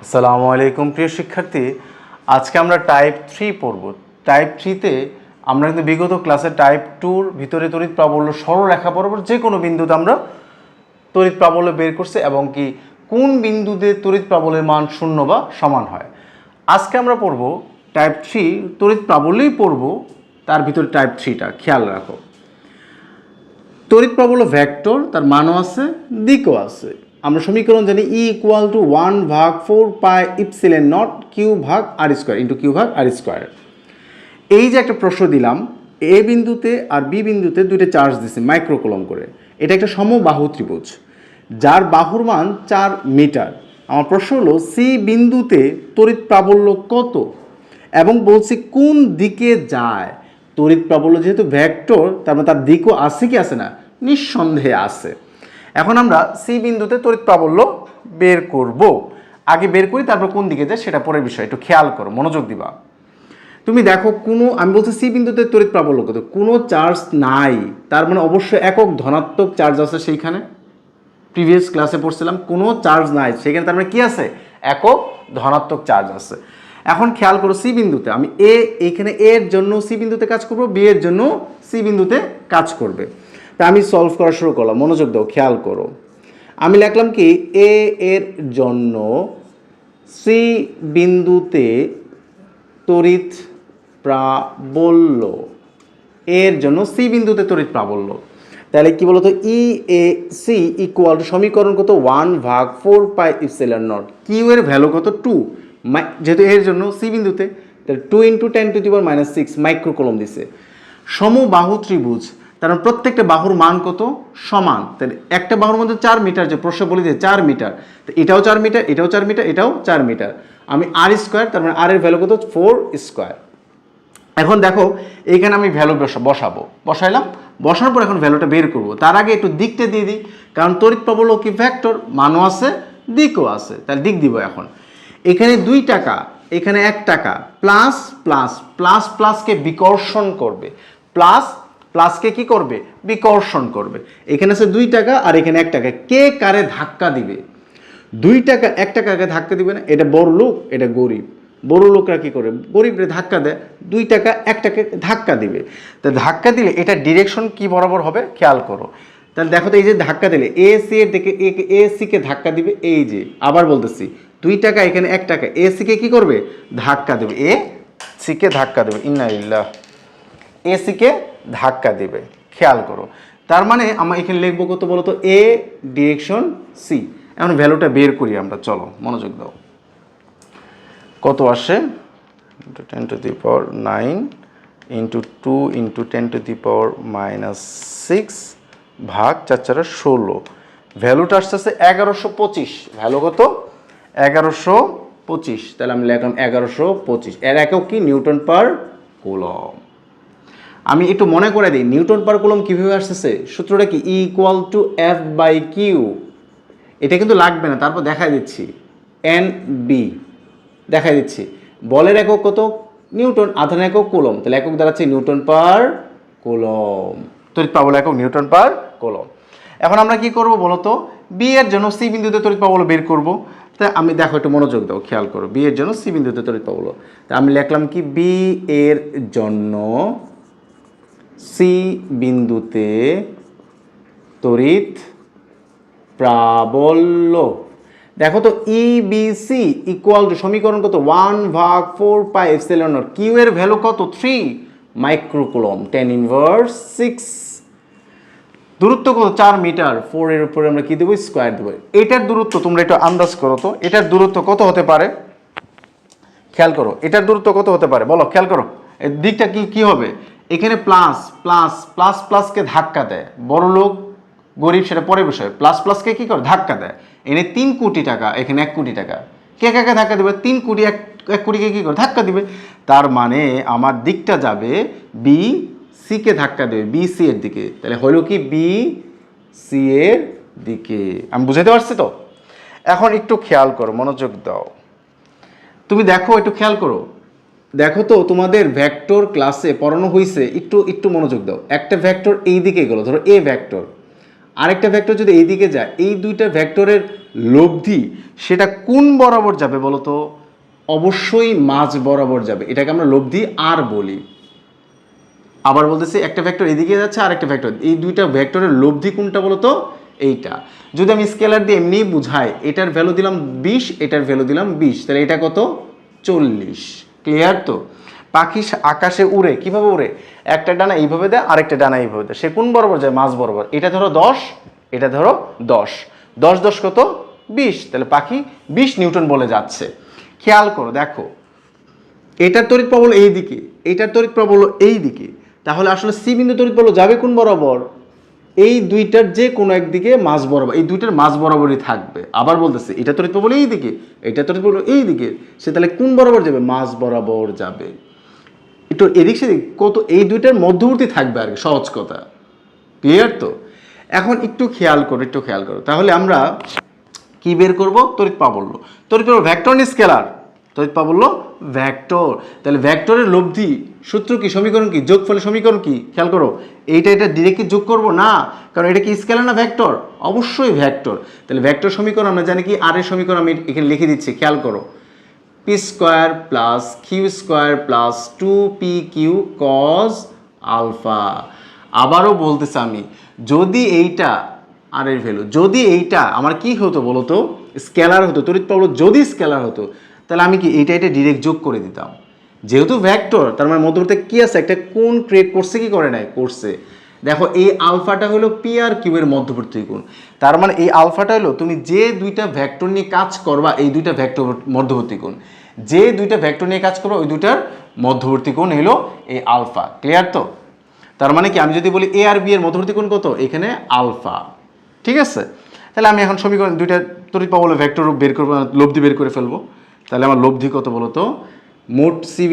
আসসালামু আলাইকুম প্রিয় শিক্ষার্থী, আজকে আমরা টাইপ 3 পড়ব। টাইপ 3তে আমরা কিন্তু বিগত ক্লাসে টাইপ 2-র ভিতরে তড়িৎ প্রাবল্য সরলরেখা বরাবর যে কোনো বিন্দুতে আমরা তড়িৎ প্রাবল্য বের করছি এবং কি কোন বিন্দুতে তড়িৎ প্রাবল্যের মান শূন্য বা সমান হয়। আজকে আমরা পড়ব টাইপ 3 তড়িৎ প্রাবল্যই পড়ব, তার ভিতরে টাইপ 3টা খেয়াল রাখো। তড়িৎ প্রাবল্য ভেক্টর, তার মানও আছে, দিকও আছে। আমরা সমীকরণ জানি E = 1/4πε0 Q ভাগ r স্কয়ার ইন্টু Q ভাগ r স্কয়ার। এই যে একটা প্রশ্ন দিলাম, এ বিন্দুতে আর বি বিন্দুতে দুইটা চার্জ দিছে মাইক্রোকুলম করে। এটা একটা সমবাহু ত্রিভুজ যার বাহুর মান 4 মিটার। আমার প্রশ্ন হলো সি বিন্দুতে তড়িৎ প্রাবল্য কত এবং বলছি কোন দিকে যায়। তড়িৎ প্রাবল্য যেহেতু ভেক্টর, তার মানে তার দিকও আছে কি আছে না? নিঃসন্দেহে আছে। এখন আমরা সি বিন্দুতে তড়িৎ প্রাবল্য বের করব। আগে বের করি, তারপর কোন দিকে যায় সেটা পরের বিষয়। একটু খেয়াল করো, মনোযোগ দিবা। তুমি দেখো আমি বলছি সি বিন্দুতে তড়িৎ প্রাবল্য কত, কোনো চার্জ নাই, তার মানে অবশ্যই একক ধনাত্মক চার্জ আছে সেইখানে। প্রিভিয়াস ক্লাসে পড়ছিলাম কোনো চার্জ নাই সেখানে, তার মানে কি আছে? একক ধনাত্মক চার্জ আছে। এখন খেয়াল করো সি বিন্দুতে আমি এইখানে এর জন্য সি বিন্দুতে কাজ করব, বি এর জন্য সি বিন্দুতে কাজ করবে। তা আমি সলভ করা শুরু করলাম, মনোযোগ দাও, খেয়াল করো। আমি লিখলাম কি এ এর জন্য সি বিন্দুতে তড়িৎ প্রাবল্য, এর জন্য সি বিন্দুতে তড়িৎ প্রাবল্য। তাহলে কি বলতো, ই এ সি ইকুয়াল টু সমীকরণ কত 1/4πε0। কিউ এর ভ্যালু কত 2, যেহেতু এর জন্য সি বিন্দুতে, তাহলে 2 × 10⁻⁶ মাইক্রোকুলম দিছে। সমবাহু ত্রিভুজ, তার মানে প্রত্যেকটা বাহুর মান কত? সমান। তাহলে একটা বাহুর মধ্যে 4 মিটার, যে প্রশ্ন বলে দিয়ে 4 মিটার, তো এটাও 4 মিটার, এটাও 4 মিটার, এটাও 4 মিটার। আমি আর স্কোয়ার, তার মানে আর এর ভ্যালু কত? 4 স্কোয়ার। এখন দেখো এইখানে আমি ভ্যালু বসাইলাম, বসানোর পর এখন ভ্যালুটা বের করব। তার আগে একটু দিকটা দিয়ে দিই, কারণ তড়িৎ প্রাবল্য কি ভেক্টর, মানও আছে, দিকও আছে, তাহলে দিক দিব। এখন এখানে 2 টাকা, এখানে 1 টাকা, প্লাস প্লাস প্লাস প্লাসকে বিকর্ষণ করবে, প্লাস প্লাসকে কি করবে? বিকর্ষণ করবে। এখানে আছে 2 টাকা আর এখানে 1 টাকা, কে কারে ধাক্কা দিবে? 2 টাকা 1 টাকাকে ধাক্কা দিবে না? এটা বড় লোক, এটা গরিব। বড় লোকরা কি করে? গরিবরে ধাক্কা দেয়। 2 টাকা 1 টাকা ধাক্কা দিবে। তা ধাক্কা দিলে এটা ডিরেকশন কি বরাবর হবে খেয়াল করো। তাহলে দেখো তো, এই যে ধাক্কা দিলে এ সি এর দিকে, এ সি কে ধাক্কা দিবে। এই যে আবার বলতেছি, 2 টাকা এখানে 1 টাকা, এ সি কে কি করবে? ধাক্কা দেবে, এ সি কে ধাক্কা দেবে। ইন্না লিল্লাহ, এ সি কে ধাক্কা দিবে, খেয়াল করো। তার মানে আমরা এখানে লিখবো কত বলো তো? এ ডিরেকশন সি। এখন ভ্যালুটা বের করি আমরা, চলো মনোযোগ দাও। কত আসে? 10⁹ ইন্টু 2 ইন্টু 10⁻⁻6 ভাগ 4 × 16। ভ্যালুটা আসতেছে 1125। ভ্যালু কত? 1125। তাহলে আমি লিখলাম 1125। এর একক কি? নিউটন পার কুলম। আমি একটু মনে করে দিই, নিউটন পার কুলম কীভাবে আসতেছে? সূত্রটা কি? E = F/Q। এটা কিন্তু লাগবে না, তারপর দেখাই দিচ্ছি। NB দেখাই দিচ্ছি। বলের একক কত? নিউটন। আধান একক কুলম, তাহলে একক দাঁড়াচ্ছে নিউটন পার কুলম। তড়িৎ প্রাবল্য একক নিউটন পার কুলম। এখন আমরা কি করব বলো তো? বি এর জন্য সি বিন্দুতে তড়িৎ প্রাবল্য বের করব। তাই আমি দেখো, একটু মনোযোগ দাও, খেয়াল করো। বি এর জন্য সি বিন্দুতে তড়িৎ প্রাবল্য, তা আমি লিখলাম কি বি এর জন্য সি বিন্দুতে তড়িৎ প্রাবল্য। দেখো তো, E B C equal to সমীকরণ কত? 1/4πε0। কিউ এর ভ্যালু কত? 3 মাইক্রোকুলম, 10⁻⁶। দূরত্ব কত? 4 মিটার। 4 এর উপরে আমরা কি দেবো? স্কোয়ার দেবো। এটার দূরত্ব তোমরা একটু আন্দাজ করো তো, এটার দূরত্ব কত হতে পারে? খেয়াল করো, এটার দূরত্ব কত হতে পারে বলো, খেয়াল করো। এর দিকটা কি হবে? এখানে প্লাস প্লাস প্লাস প্লাসকে ধাক্কা দেয়। বড় লোক গরিব সেটা পরে বিষয়। প্লাস প্লাসকে কি করে? ধাক্কা দেয়। এখানে 3 কোটি টাকা, এখানে 1 কোটি টাকা, কে কাকে ধাক্কা দেবে? 3 কোটি 1 কোটিকে কি করে ধাক্কা দিবে। তার মানে আমার দিকটা যাবে বি সি কে ধাক্কা দেবে, বি সি এর দিকে। তাহলে হলো কি? বি সি এর দিকে। আমি বুঝাতে পারছি তো? এখন একটু খেয়াল করো, মনোযোগ দাও। তুমি দেখো, একটু খেয়াল করো, দেখো তো তোমাদের ভেক্টর ক্লাসে পড়ানো হয়েছে, একটু মনোযোগ দাও। একটা ভেক্টর এই দিকে গেলো, ধরো এ ভেক্টর, আরেকটা ভেক্টর যদি এইদিকে যায়, এই দুইটা ভেক্টরের লব্ধি সেটা কোন বরাবর যাবে বলো তো? অবশ্যই মাঝ বরাবর যাবে, এটাকে আমরা লব্ধি আর বলি। আবার বলতেছি, একটা ভেক্টর এদিকে যাচ্ছে আর একটা ভেক্টর, এই দুইটা ভেক্টরের লব্ধি কোনটা বলো তো? এইটা। যদি আমি স্কেলার দিয়ে এমনি বুঝাই, এটার ভ্যালু দিলাম 20, এটার ভ্যালু দিলাম 20, তাহলে এটা কত? 40। ক্লিয়ার তো? পাখি আকাশে উড়ে, কিভাবে উড়ে? একটা ডানা এইভাবে দেয়, আরেকটা ডানা এইভাবে দেয়, সে কোন বরাবর যায়? মাঝ বরাবর। এটা ধরো 10, এটা ধরো 10, 10 10 কত? 20, তাহলে পাখি 20 নিউটন বলে যাচ্ছে। খেয়াল করো, দেখো এটার তড়িৎ প্রবল এই দিকে, এটার তড়িৎ প্রবল এই দিকে, তাহলে আসলে সি বিন্দু তড়িৎ প্রবল যাবে কোন বরাবর? এই দুইটার যে কোনো একদিকে মাঝ বরাবর, এই দুইটার মাঝ বরাবরই থাকবে। আবার বলতেছে, এটা তড়িৎ প্রবল এই দিকে, এটা তড়িৎ প্রবল এই দিকে, সে তাহলে কোন বরাবর যাবে? মাঝ বরাবর যাবে। একটু এদিক সেদিক কত, এই দুইটার মধ্যবর্তী থাকবে আর কি, সহজ কথা। ক্লিয়ার তো? এখন একটু খেয়াল করো, একটু খেয়াল করো, তাহলে আমরা কি বের করব? তড়িৎ প্রাবল্য। তড়িৎ প্রাবল্য ভেক্টর নি স্কেলার? তড়িৎ প্রাবল্য ভেক্টর। তাহলে ভেক্টরের লব্ধি সূত্র কি, সমীকরণ কি, যোগফলের সমীকরণ কি? খেয়াল করো, এইটা এটা ডিরেক্টলি যোগ করব না, কারণ এটা কি স্কেলার না ভেক্টর? অবশ্যই ভেক্টর। তাহলে ভেক্টর সমীকরণ আমরা জানি কি, আর এর সমীকরণ আমি এখানে লিখে দিচ্ছি, খেয়াল করো, P square plus Q square plus 2pq cos alpha. আবারও বলতেছি আমি, যদি এইটা আর এর ভ্যালু, যদি এইটা আমার কি হতো বলো তো? স্কেলার হতো, তড়িৎ প্রবল যদি স্কেলার হতো, তাহলে আমি কি এটা এটা ডিরেক্ট যোগ করে দিতাম। যেহেতু ভেক্টর, তার মানে মধ্যবর্তী কি আছে? একটা কোণ ক্রিয়েট করছে কি করে নাই? করছে। দেখো এই আলফাটা হলো পি আর কিউ এর মধ্যবর্তী কোণ, তার মানে এই আলফাটা হলো তুমি যে দুইটা ভেক্টর নিয়ে কাজ করবা, এই দুইটা ভেক্টর মধ্যবর্তী কোণ, যে দুইটা ভেক্টর নিয়ে কাজ করবা ওই দুইটার মধ্যবর্তী কোণ হলো এই আলফা। ক্লিয়ার তো? তার মানে কি, আমি যদি বলি এ আর বি এর মধ্যবর্তী কোণ কত? এখানে আলফা। ঠিক আছে? তাহলে আমি এখন সমীকরণ দুইটা তড়িৎ প্রবল ভেক্টর বের করবো, লব্ধি বের করে ফেলবো। তাহলে আমার লব্ধি কত বলো তো? মোট সি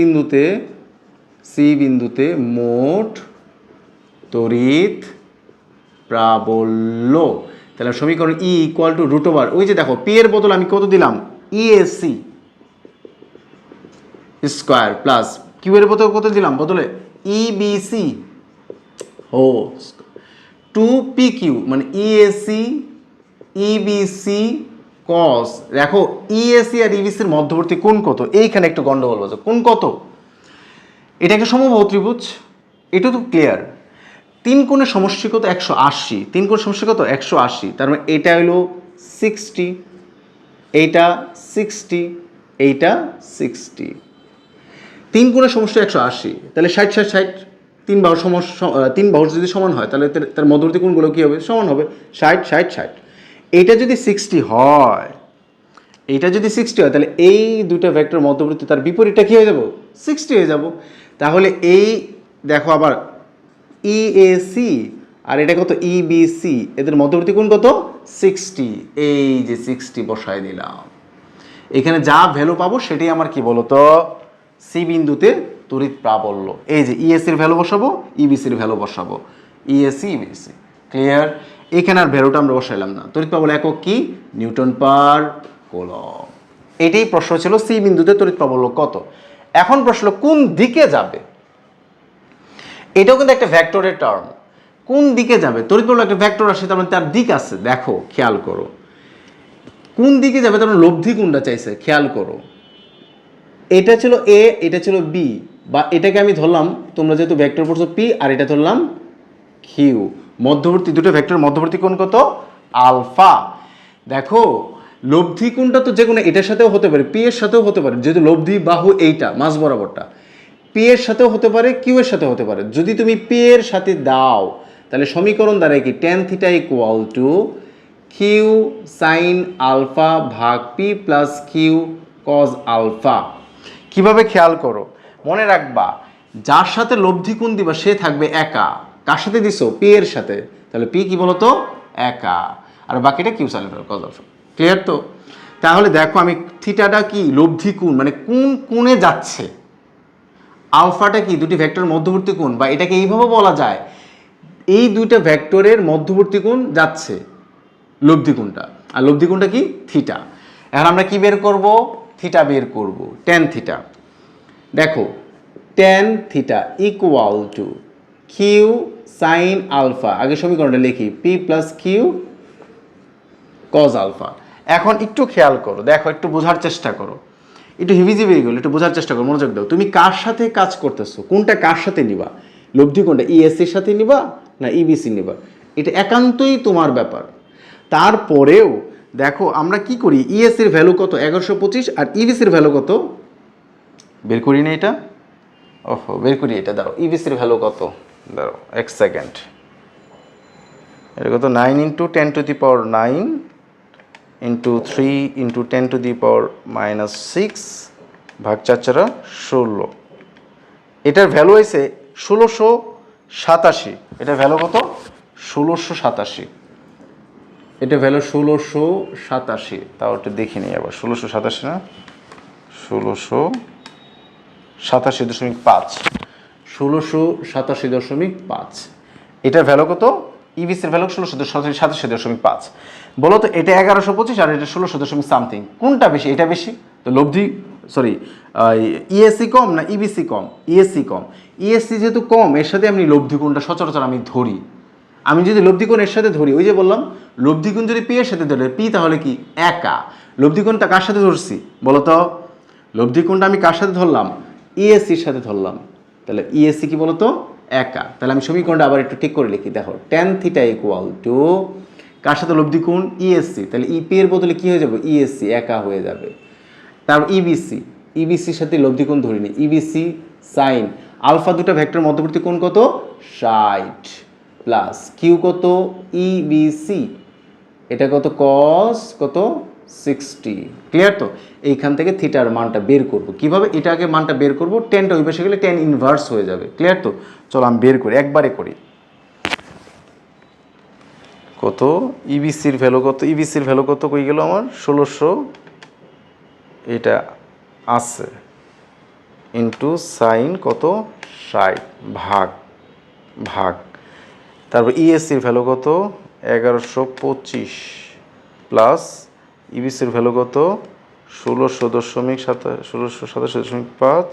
বিন্দুতে মোট তড়িৎ প্রাবল্য। তাহলে সমীকরণ E equal to root over, ওই যে দেখো পি এর বদল আমি কত দিলাম? ইএসি স্কোয়ার প্লাস কিউ এর বদল কত দিলাম? বদলে ইবিসি ও 2pq, মানে ইএসি ইবিসি কস। দেখো ইএসি আর ইবিসির মধ্যবর্তী কোণ কত? এইখানে একটু গন্ডগোল বাজে, কোণ কত? এটা একটা সমবাহু ত্রিভুজ, এটা তো ক্লিয়ার। তিন কোণের সমষ্টি কত? 180। তিন কোণের সমষ্টি কত? 180। তার মানে এটা হলো 60, এইটা 60, এইটা 60। তিন কোণের সমষ্টি 180, তাহলে 60 60 60, তিন বাহুর যদি সমান হয়, তাহলে তার মধ্যবর্তী কোণগুলো কী হবে? সমান হবে। 60 60 60। এইটা যদি 60 হয়, এইটা যদি 60 হয়, তাহলে এই দুটো ভেক্টর মধ্যবর্তী তার বিপরীতটা কী হয়ে যাব? 60 হয়ে যাব। তাহলে এই দেখো আবার ইএসি আর এটা কত? ইবিসি, এদের মধ্যবর্তী কোণ কত? 60। এই যে 60 বসায় দিলাম, এখানে যা ভ্যালু পাবো সেটাই আমার কি বলতো? সি বিন্দুতে তড়িৎ প্রাবল্য। এই যে ইএসির ভ্যালু বসাবো, ইবিসির ভ্যালু বসাবো, ইএসি ইবিসি। ক্লিয়ার? এখানে আর ভ্যালুটা আমরা বসাইলাম না। তড়িৎ প্রাবল্য একক কি? নিউটন পার কুলম্ব। এটাই প্রশ্ন ছিল, সি বিন্দুতে তড়িৎ প্রাবল্য কত। এখন প্রশ্ন কোন দিকে যাবে? এটাও কিন্তু একটা ভেক্টরের টার্ম। কোন দিকে যাবে? তড়িৎ প্রাবল্য একটা ভেক্টর আসে, তার মানে তার দিক আছে। দেখো খেয়াল করো, কোন দিকে যাবে তার মানে লব্ধি কোনটা চাইছে, খেয়াল করো। এটা ছিল এ, এটা ছিল বি, বা এটাকে আমি ধরলাম, তোমরা যেহেতু ভেক্টর পড়ছো পি, আর এটা ধরলাম কিউ। মধ্যবর্তী দুটো ভেক্টর মধ্যবর্তী কোণ কত? আলফা। দেখো লব্ধি কোণটা তো যে কোনো এটার সাথেও হতে পারে, পি এর সাথেও হতে পারে, যেহেতু লব্ধি বাহু এইটা মাঝ বরাবরটা, পি এর সাথেও হতে পারে, কিউ এর সাথেও হতে পারে। যদি তুমি পি এর সাথে দাও, তাহলে সমীকরণ দ্বারা কি? tan theta equal to Q sine alpha ভাগ P plus Q cos alpha. কিভাবে? খেয়াল করো, মনে রাখবা যার সাথে লব্ধি কোণ দিবা সে থাকবে একা। কার সাথে দিছো? পি এর সাথে, তাহলে পি কি বলতো? একা, আর বাকিটা Q sine cos alpha. Clear তো? তাহলে দেখো আমি থিটাটা কি? লব্ধি কোণ, মানে কোন কোণে যাচ্ছে। আলফাটা কি? দুটি ভেক্টরের মধ্যবর্তী কোণ, বা এটাকে এইভাবে বলা যায়, এই দুইটা ভেক্টরের মধ্যবর্তী কোণ যাচ্ছে লব্ধি কোণটা, আর লব্ধি কোণটা কি? থিটা। এখন আমরা কি বের করব? থিটা বের করব, tan থিটা। দেখো tan theta equal to Q sine alpha, আগে সমীকরণটা লিখি, P plus Q cos alpha. এখন একটু খেয়াল করো, দেখো একটু বোঝার চেষ্টা করো, একটু হিভিজিবি এগুলো একটু বোঝার চেষ্টা করো, মনোযোগ দাও। তুমি কার সাথে কাজ করতেছো, কোনটা কার সাথে নিবা, লব্ধি কোনটা, ইএসসির সাথে নিবা না ইবিসি নিবা, এটা একান্তই তোমার ব্যাপার। তারপরেও দেখো আমরা কি করি, ইএসসির ভ্যালু কত 1125 আর ইবিসির ভ্যালু কত বের করি না এটা, ওহো বের করি এটা, দাঁড়াও ইবিসির ভ্যালু কত, দাঁড়াও এক সেকেন্ড, এটা কত 9 × 10⁻9 ইন্টু 3 × 10⁻⁻6 ভাগ 4 × 16, এটার ভ্যালু হয়েছে 1687, এটার ভ্যালু কত 1687, এটা ভ্যালু 1687, তাও একটু দেখে নিই আবার, 1687 না 1687.5, 1687.5, এটার ভ্যালু কত, ইবিসির ভ্যালু 1687.5। বলো তো এটা 1125 আর এটা 16 সামথিং, কোনটা বেশি, এটা বেশি তো লব্ধি, সরি ইএসসি কম না ইবিসি কম, ইএসসি কম, ইএসসি যেহেতু কম এর সাথে আমি লব্ধি কোণটা সচরাচর আমি ধরি, আমি যদি লব্ধি কোণ এর সাথে ধরি, ওই যে বললাম লব্ধি কোণ যদি পি এর সাথে ধরে, পি তাহলে কি একা, লব্ধি কোণটা কার সাথে ধরছি বলো তো, লব্ধি কোণটা আমি কার সাথে ধরলাম, ইএসসির সাথে ধরলাম, তাহলে ইএসসি কি বলতো একা, তাহলে আমি সমীকরণটা আবার একটু ঠিক করে লিখি, দেখো tan θ কার সাথে লব্ধি কোণ ইএসসি, তাহলে ইপি এর বদলে কি হয়ে যাবে ইএসসি একা হয়ে যাবে। তারপর ইবিসি, ইবিসির সাথে লব্ধি কোণ ধরিনি, ইবিসি সাইন আলফা, দুটো ভেক্টর মধ্যবর্তী কোণ কত 60 প্লাস কিউ কত ইবিসি, এটা কত কস কত 60, ক্লিয়ার তো। এইখান থেকে থিটার মানটা বের করব কিভাবে, এটা আগে মানটা বের করব, টেনটা ওই পাশে গেলে টেন ইনভার্স হয়ে যাবে, ক্লিয়ার তো। চলো আমি বের করি, একবারে করি, কত ইবিসির ভ্যালু কত, ইবিসির ভ্যালু কত কই গেল আমার 1600, এটা আছে ইন্টু সাইন কত 60 ভাগ ভাগ, তারপর ইএসসির ভ্যালু কত 1125 প্লাস ইবিসির ভ্যালু কত 16.5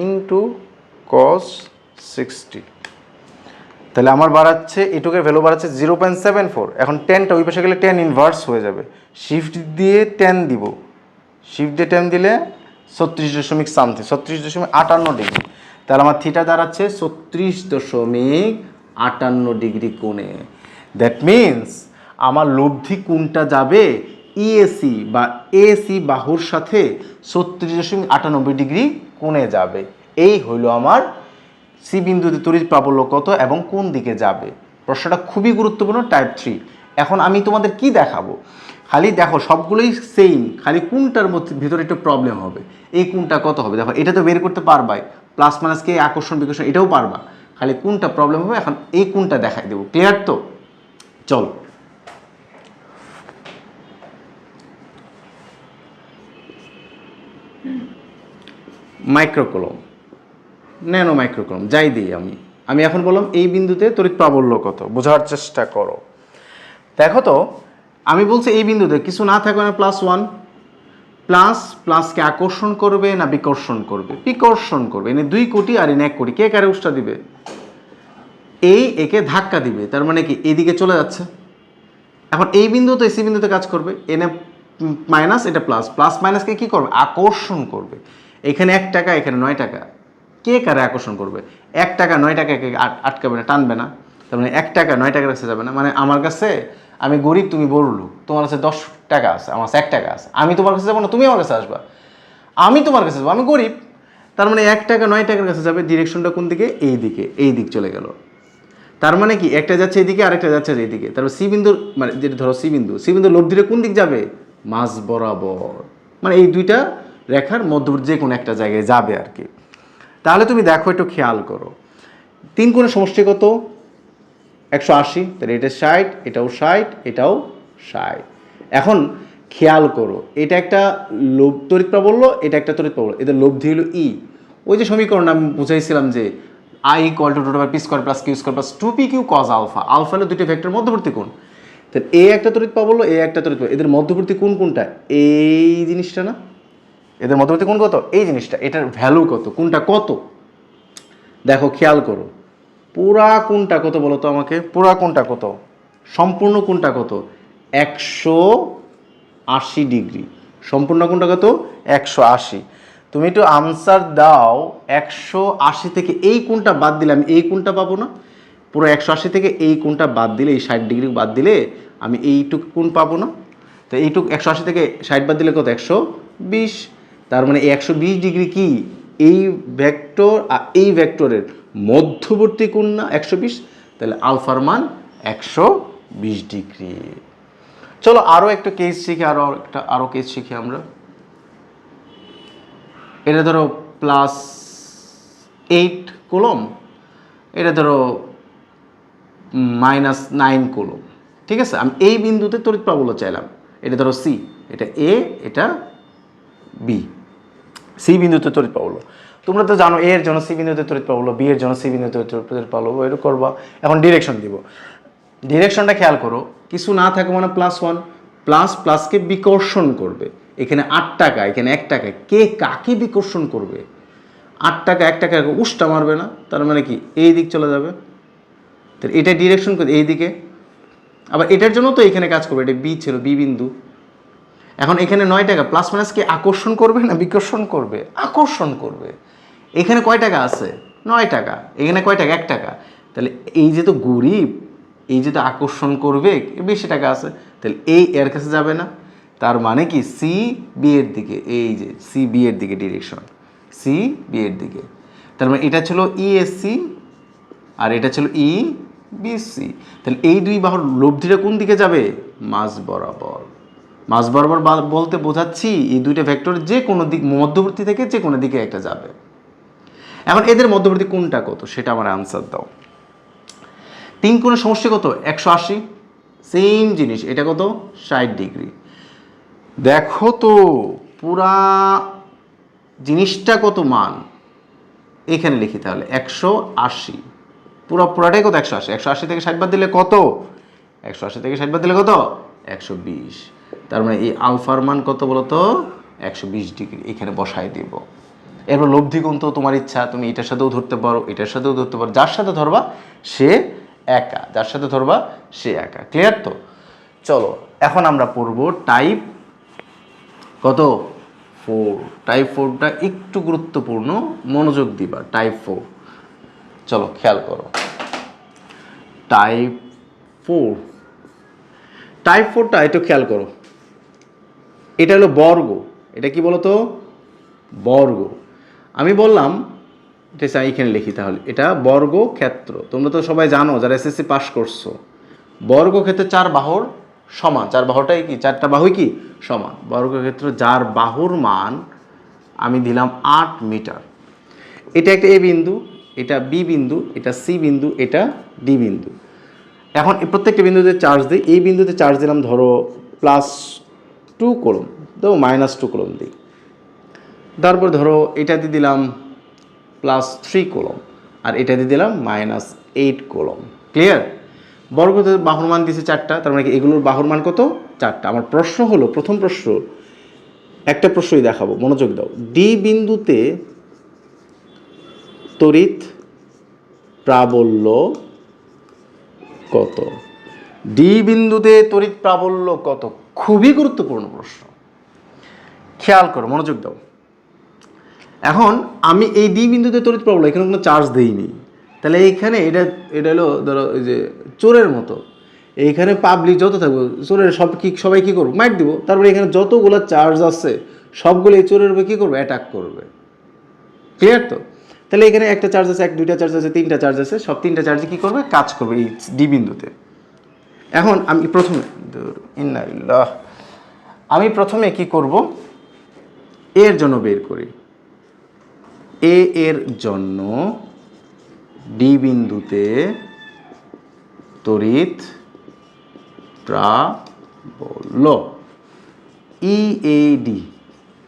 ইন্টু কস 60, তাহলে আমার বাড়াচ্ছে এটুকের ভ্যালু বাড়াচ্ছে 0.74, এখন টেনটা ওই পাশে গেলে টেন ইনভার্স হয়ে যাবে, শিফট দিয়ে টেন দিব, শিফট দিয়ে টেন দিলে 36.58 ডিগ্রি, তাহলে আমার থিটা দাঁড়াচ্ছে 36.58 ডিগ্রি কোণে। দ্যাট মিনস আমার লব্ধি কোণটা যাবে ইএসি বা এসি বাহুর সাথে 36.98 ডিগ্রি কোণে যাবে। এই হইল আমার সি বিন্দুতে তড়িৎ প্রাবল্য কত এবং কোন দিকে যাবে। প্রশ্নটা খুবই গুরুত্বপূর্ণ, টাইপ 3। এখন আমি তোমাদের কি দেখাবো, খালি দেখো সবগুলোই সেম, খালি কোনটার মধ্যে ভিতরে একটু প্রবলেম হবে, এই কোনটা কত হবে, দেখো এটা তো বের করতে পারবাই, প্লাস মাইনাসকে আকর্ষণ বিকর্ষণ এটাও পারবা, খালি কোনটা প্রবলেম হবে এখন এই কোনটা দেখাই দেবো, ক্লিয়ার তো। চলো মাইক্রোকুলম, ন্যানো মাইক্রোকুলম যাই দিই আমি এখন বললাম এই বিন্দুতে তড়িৎ প্রাবল্য কত, বোঝার চেষ্টা করো। দেখো তো আমি বলছি এই বিন্দুতে কিছু না থাকবে না +1, প্লাস প্লাসকে আকর্ষণ করবে না বিকর্ষণ করবে, বিকর্ষণ করবে, এনে 2 কোটি আর এনে 1 কোটি, কে কারে উষ্টা দিবে, এই একে ধাক্কা দিবে, তার মানে কি এইদিকে চলে যাচ্ছে। এখন এই বিন্দুতে এসি বিন্দুতে কাজ করবে, এনে মাইনাস এটা প্লাস, প্লাস মাইনাসকে কি করবে আকর্ষণ করবে, এখানে 1 টাকা এখানে 9 টাকা, কে কারে আকর্ষণ করবে, 1 টাকা 9 টাকাকে আটকাবে না, টানবে না, তার মানে 1 টাকা 9 টাকার কাছে যাবে না, মানে আমার কাছে আমি গরিব তুমি বড় লোক, তোমার কাছে 10 টাকা আছে আমার কাছে 1 টাকা আছে, আমি তোমার কাছে যাবো না, তুমি আমার কাছে আসবা, আমি তোমার কাছে যাবো, আমি গরিব, তার মানে 1 টাকা 9 টাকার কাছে যাবে, ডিরেকশনটা কোন দিকে, এই দিকে, এই দিক চলে গেল, তার মানে কি একটা যাচ্ছে এইদিকে আরেকটা যাচ্ছে এইদিকে, তারপর সি বিন্দুর মানে যেটা ধরো সি বিন্দুর লব্ধিটা কোন দিক যাবে, মাঝ বরাবর, মানে এই দুইটা রেখার মধ্যবর্তী যে কোনো একটা জায়গায় যাবে আর কি। তাহলে তুমি দেখো একটু খেয়াল করো, 3 কোণের সমষ্টি কত 180, তাহলে এটা 60, এটাও 60, এটাও 60। এখন খেয়াল করো এটা একটা তড়িৎ প্রাবল্য, এটা একটা তড়িৎ প্রাবল্য, এদের লব্ধি হলো ই, ওই যে সমীকরণ আমি বুঝাইছিলাম যে I = √p² + q² + 2pq cos alpha, alpha হলো দুটো ভেক্টর মধ্যবর্তী কোণ, তাহলে এ একটা তড়িৎ প্রাবল্য, এ একটা তড়িৎ প্রাবল্য, এদের মধ্যবর্তী কোণ কোনটা, এই জিনিসটা না, এদের মধ্যবর্তী কোণ কত, এই জিনিসটা, এটার ভ্যালু কত, কোনটা কত, দেখো খেয়াল করো পুরা কোণটা কত বলো তো আমাকে, পুরা কোণটা কত, সম্পূর্ণ কোণটা কত, 180 ডিগ্রি। সম্পূর্ণ কোণটা কত, 180। তুমি একটু আনসার দাও, 180 থেকে এই কোণটা বাদ দিলে আমি এই কোণটা পাবো না? পুরো 180 থেকে এই কোণটা বাদ দিলে, এই 60 ডিগ্রি বাদ দিলে আমি এইটুকু কোণ পাবো না? তো এইটুকু 180 থেকে 60 বাদ দিলে কত, 120। তার মানে 120 ডিগ্রি কি এই ভেক্টর আর এই ভেক্টরের মধ্যবর্তী কোণ না 120? তাহলে আলফার মান 120 ডিগ্রি। চলো আরও একটা কেস শিখি, আরও কেস শিখি আমরা। এটা ধরো +8 কুলম, এটা ধরো -9 কুলম। ঠিক আছে, আমি এই বিন্দুতে তড়িৎ প্রাবল্য চাইলাম। এটা ধরো সি, এটা এ, এটা বি। সি বিন্দুতে তড়িৎ প্রাবল্য তোমরা তো জানো, এ এর জন্য সি বিন্দুতে তড়িৎ প্রাবল্য, বি এর জন্য সি বিন্দুতে তড়িৎ প্রাবল্য, এরকম করবা। এখন ডিরেকশন দিব, ডিরেকশনটা খেয়াল করো, কিছু না থাকে মানে +1, প্লাসকে বিকর্ষণ করবে। এখানে 8 টাকা, এখানে 1 টাকা, কে কাকে বিকর্ষণ করবে? 8 টাকা 1 টাকা উষ্টা মারবে না, তার মানে কি এই দিক চলে যাবে। তো এটা ডিরেকশন করে এই দিকে। আবার এটার জন্য তো এখানে কাজ করবে, এটা বি ছিল, বি বিন্দু। এখন এখানে 9 টাকা, প্লাস মাইনাস কি আকর্ষণ করবে না বিকর্ষণ করবে? আকর্ষণ করবে। এখানে কয় টাকা আছে? 9 টাকা। এখানে কয় টাকা? 1 টাকা। তাহলে এই যে তো গরিব, এই যে তো আকর্ষণ করবে, বেশি টাকা আছে, তাহলে এই এর কাছে যাবে না। তার মানে কি সি বি এর দিকে, এই যে সি বি এর দিকে ডিরেকশন, সি বি এর দিকে। তার মানে এটা ছিল ইএসসি আর এটা ছিল ই বিসি। তাহলে এই দুই বাহুর লব্ধিটা কোন দিকে যাবে? মাঝ বরাবর। মাঝ বরাবর বলতে বোঝাচ্ছি এই দুইটা ভেক্টর যে কোনো দিক, মধ্যবর্তী থেকে যে কোনো দিকে একটা যাবে। এখন এদের মধ্যবর্তী কোণটা কত সেটা আমার আনসার দাও। 3 কোণের সমষ্টি কত? 180। সেম জিনিস, এটা কত? 60 ডিগ্রি। দেখো তো পুরা জিনিসটা কত মান, এখানে লিখি তাহলে 180। পুরাটাই কত? 180। 180 থেকে 60 বাদ দিলে কত? 180 থেকে 60 বাদ দিলে কত? 120। তার মানে এই আলফার মান কত বলো তো? 120 ডিগ্রি। এখানে বসাই দিব। এরপর লব্ধি কোণ তো তোমার ইচ্ছা, তুমি এটার সাথেও ধরতে পারো, এটার সাথেও ধরতে পারো, যার সাথে ধরবা সে একা, যার সাথে ধরবা সে একা। ক্লিয়ার তো? চলো এখন আমরা পড়ব টাইপ কত? 4। টাইপ 4টা একটু গুরুত্বপূর্ণ, মনোযোগ দিবা। টাইপ 4, চলো খেয়াল করো। টাইপ 4টা একটু খেয়াল করো। এটা হলো বর্গ। এটা কি বলো তো? বর্গ। আমি বললাম এটা এখানে লিখি তাহলে, এটা বর্গক্ষেত্র। তোমরা তো সবাই জানো যারা এসএসসি পাস করছো, বর্গক্ষেত্রে 4 বাহুর সমান। 4 বাহুটাই কি? 4টা বাহুই কি সমান। বর্গক্ষেত্র যার বাহুর মান আমি দিলাম 8 মিটার। এটা একটা এ বিন্দু, এটা বি বিন্দু, এটা সি বিন্দু, এটা ডি বিন্দু। এখন এই প্রত্যেকটা বিন্দুতে চার্জ দিই। এই বিন্দুতে চার্জ দিলাম ধরো +2 কুলম, তো -2 কুলম দিই। তারপর ধরো এটাতে দিলাম +3 কুলম, আর এটাতে দিলাম -8 কুলম। ক্লিয়ার? বর্গক্ষেত্রের বাহুর মান দিয়েছে 4টা, তার মানে এগুলোর বাহুর মান কত? 4টা। আমার প্রশ্ন হলো, প্রথম প্রশ্ন, একটা প্রশ্নই দেখাবো, মনোযোগ দাও। ডি বিন্দুতে তড়িৎ প্রাবল্য কত? ডি বিন্দুতে তড়িৎ প্রাবল্য কত? খুবই গুরুত্বপূর্ণ প্রশ্ন, খেয়াল করো, মনোযোগ দাও। এখন আমি এই ডি বিন্দুতে তড়িৎ প্রাবল্য, এখানে কোনো চার্জ দেইনি, তাহলে এইখানে এটা হলো ধরো ওই যে চোরের মতো, এইখানে পাবলিক যত থাকবে চোরের সবাই কী করবো? মাইট দিব। তারপরে এখানে যতগুলো চার্জ আছে সবগুলো এই চোরের উপরে কী করবে? অ্যাটাক করবে। ক্লিয়ার তো? তাহলে এখানে একটা চার্জ আছে, 2টা চার্জ আছে, 3টা চার্জ আছে, সব 3টা চার্জে কী করবে? কাজ করবে এই ডি বিন্দুতে। এখন আমি প্রথমে কি করব? এর জন্য বের করি। এ এর জন্য ডি বিন্দুতে তড়িৎ প্রাবল্য ইএডি।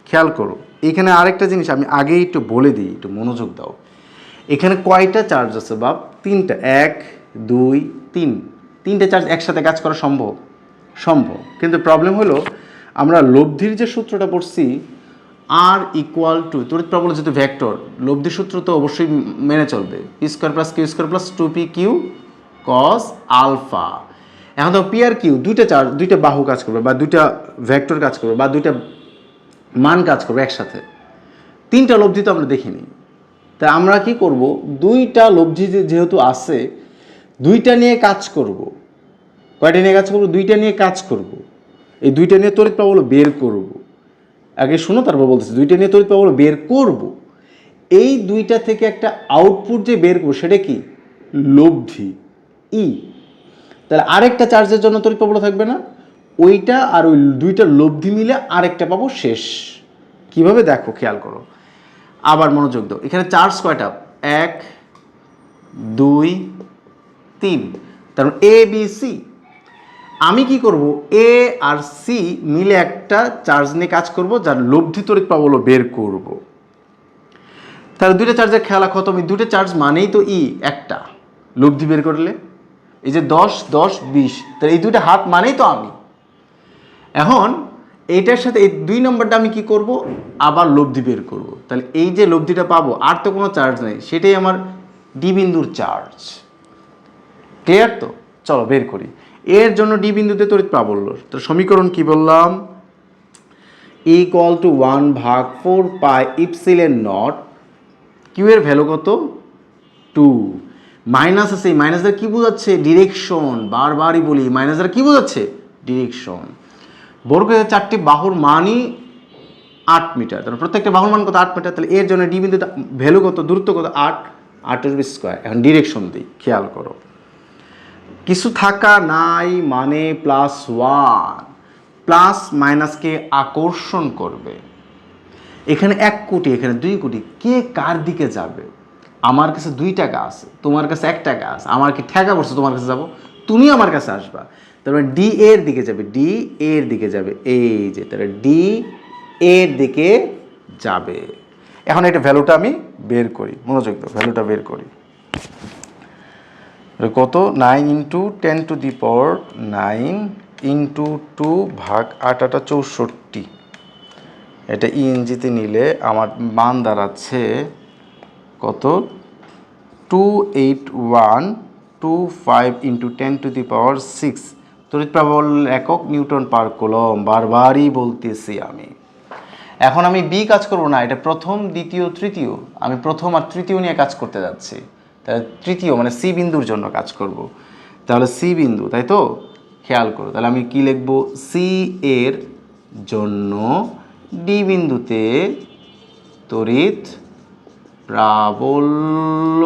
খেয়াল করো, এখানে আরেকটা জিনিস আমি আগেই একটু বলে দিই, একটু মনোযোগ দাও। এখানে কয়টা চার্জ আছে বাপ? 3টা। 1 2 3, 3টে চার্জ একসাথে কাজ করা সম্ভব? সম্ভব। কিন্তু প্রবলেম হলো আমরা লব্ধির যে সূত্রটা পড়ছি, আর ইকুয়াল টু, তড়িৎ প্রবল যেহেতু ভেক্টর, লব্ধি সূত্র তো অবশ্যই মেনে চলবে, P square plus Q square plus 2p Q cos alpha. এখন তো পি আর কিউ দুইটা বাহু কাজ করবে, বা দুইটা ভেক্টর কাজ করবে, বা দুইটা মান কাজ করবে একসাথে। তিনটা লব্ধি তো আমরা দেখিনি। তা আমরা কি করব, দুইটা লব্ধি যেহেতু আছে, দুইটা নিয়ে কাজ করব। কয়টা নিয়ে কাজ করব? দুইটা নিয়ে কাজ করব। এই দুইটা নিয়ে তড়িৎ প্রবল বের করব। আগে শুনো, তারপর বলতেছি, দুইটা নিয়ে তড়িৎ প্রবল বের করব। এই দুইটা থেকে একটা আউটপুট যে বের করবো সেটা কি? লব্ধি ই। তাহলে আরেকটা চার্জের জন্য তড়িৎ প্রবল থাকবে না, ওইটা আর ওই দুইটা লব্ধি মিলে আরেকটা পাবো শেষ। কিভাবে দেখো, খেয়াল করো, আবার মনোযোগ দাও। এখানে চার্জ কয়টা? 1 2 3, তার মানে এ বি সি। আমি কি করব, এ আর সি মিলে একটা চার্জ নিয়ে কাজ করব, যার লব্ধি তড়িৎ প্রবল বের করব। তাহলে দুইটা চার্জের খেলা খতম। এই দুইটা চার্জ মানেই তো ই একটা, লব্ধি বের করলে এই যে 10 10 20, তাহলে এই দুইটা হাত মানেই তো আমি। এখন এইটার সাথে এই 2 নম্বরটা আমি কি করব, আবার লব্ধি বের করব। তাহলে এই যে লব্ধিটা পাবো, আর তো কোনো চার্জ নেই, সেটাই আমার ডি বিন্দুর চার্জ। ক্লিয়ার তো? চলো বের করি। এর জন্য ডি বিন্দুতে তড়িৎ প্রাবল্য, তো সমীকরণ কি বললাম? Equal to 1/4 epsilon naught, Q এর ভ্যালু কত? 2। মাইনাস আছে, এই মাইনাস দ্বারা কি বোঝাচ্ছে? ডিরেকশন। বারবারই বলি, মাইনাস দ্বারা কি বোঝাচ্ছে? ডিরেকশন। বর্গক্ষেত্রের 4টি বাহুর মানই 8 মিটার, তাহলে প্রত্যেকটা বাহুর মান কত? 8 মিটার। তাহলে এর জন্য ডি বিন্দুটা ভ্যালু কত? দূরত্ব কত? 8, 8² এখন ডিরেকশন দিই, খেয়াল করো। কিছু থাকা নাই মানে +1, প্লাস মাইনাসকে আকর্ষণ করবে। এখানে 1 কোটি, এখানে 2 কোটি, কে কার দিকে যাবে? আমার কাছে 2 টাকা আছে, তোমার কাছে 1 টাকা আছে, আমার কি ঠেকা পড়ছে তোমার কাছে যাব? তুমি আমার কাছে আসবা, তারপরে ডি এর দিকে যাবে, ডি এর দিকে যাবে, এই যে, তাহলে ডি এর দিকে যাবে। এখন এটা ভ্যালুটা আমি বের করি, মনোযোগ দাও, ভ্যালুটা বের করি। কত? 9 × 10⁹ 9 × 2 ভাগ 8 8 64। এটা ইএনজিতে নিলে আমার মান দাঁড়াচ্ছে কত? 28125 × 10⁶। তড়িৎ প্রবল একক নিউটন পার কুলম্ব, বারবারই বলতেছি আমি। এখন আমি বি কাজ করব না, এটা প্রথম দ্বিতীয় তৃতীয়, আমি প্রথম আর তৃতীয় নিয়ে কাজ করতে যাচ্ছি। তাহলে তৃতীয় মানে সি বিন্দুর জন্য কাজ করব। তাহলে সি বিন্দু, তাই তো? খেয়াল করো, তাহলে আমি কি লিখব? সি এর জন্য ডি বিন্দুতে তড়িৎ প্রাবল্য,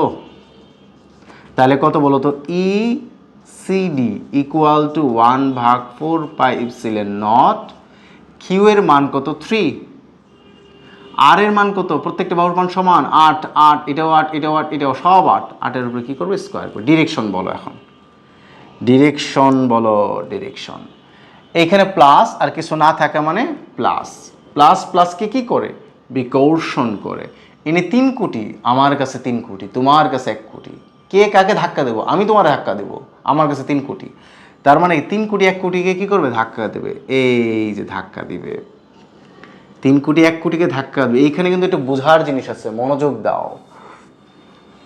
তাহলে কত বলো তো? E CD equal to 1/4 epsilon naught. Q এর মান কত? 3। আর এর মান কত? প্রত্যেকটা বাহুর মান সমান 8 8, এটাও 8 এটাও 8 এটাও সব 8। 8-এর উপরে কী করবে? স্কোয়ার করবে। ডিরেকশন বলো, এখন ডিরেকশন বলো, ডিরেকশন। এইখানে প্লাস আর কিছু না থাকা মানে প্লাস, প্লাস প্লাসকে কী করে? বিকর্ষণ করে। এনে 3 কোটি, আমার কাছে 3 কোটি, তোমার কাছে 1 কোটি, কে কাকে ধাক্কা দেবো? আমি তোমার ধাক্কা দেবো, আমার কাছে 3 কোটি। তার মানে 3 কোটি 1 কোটিকে কী করবে? ধাক্কা দেবে, এই যে ধাক্কা দিবে। 3 কোটি 1 কোটিকে ধাক্কা দেবে। এইখানে কিন্তু একটু বোঝার জিনিস আছে, মনোযোগ দাও।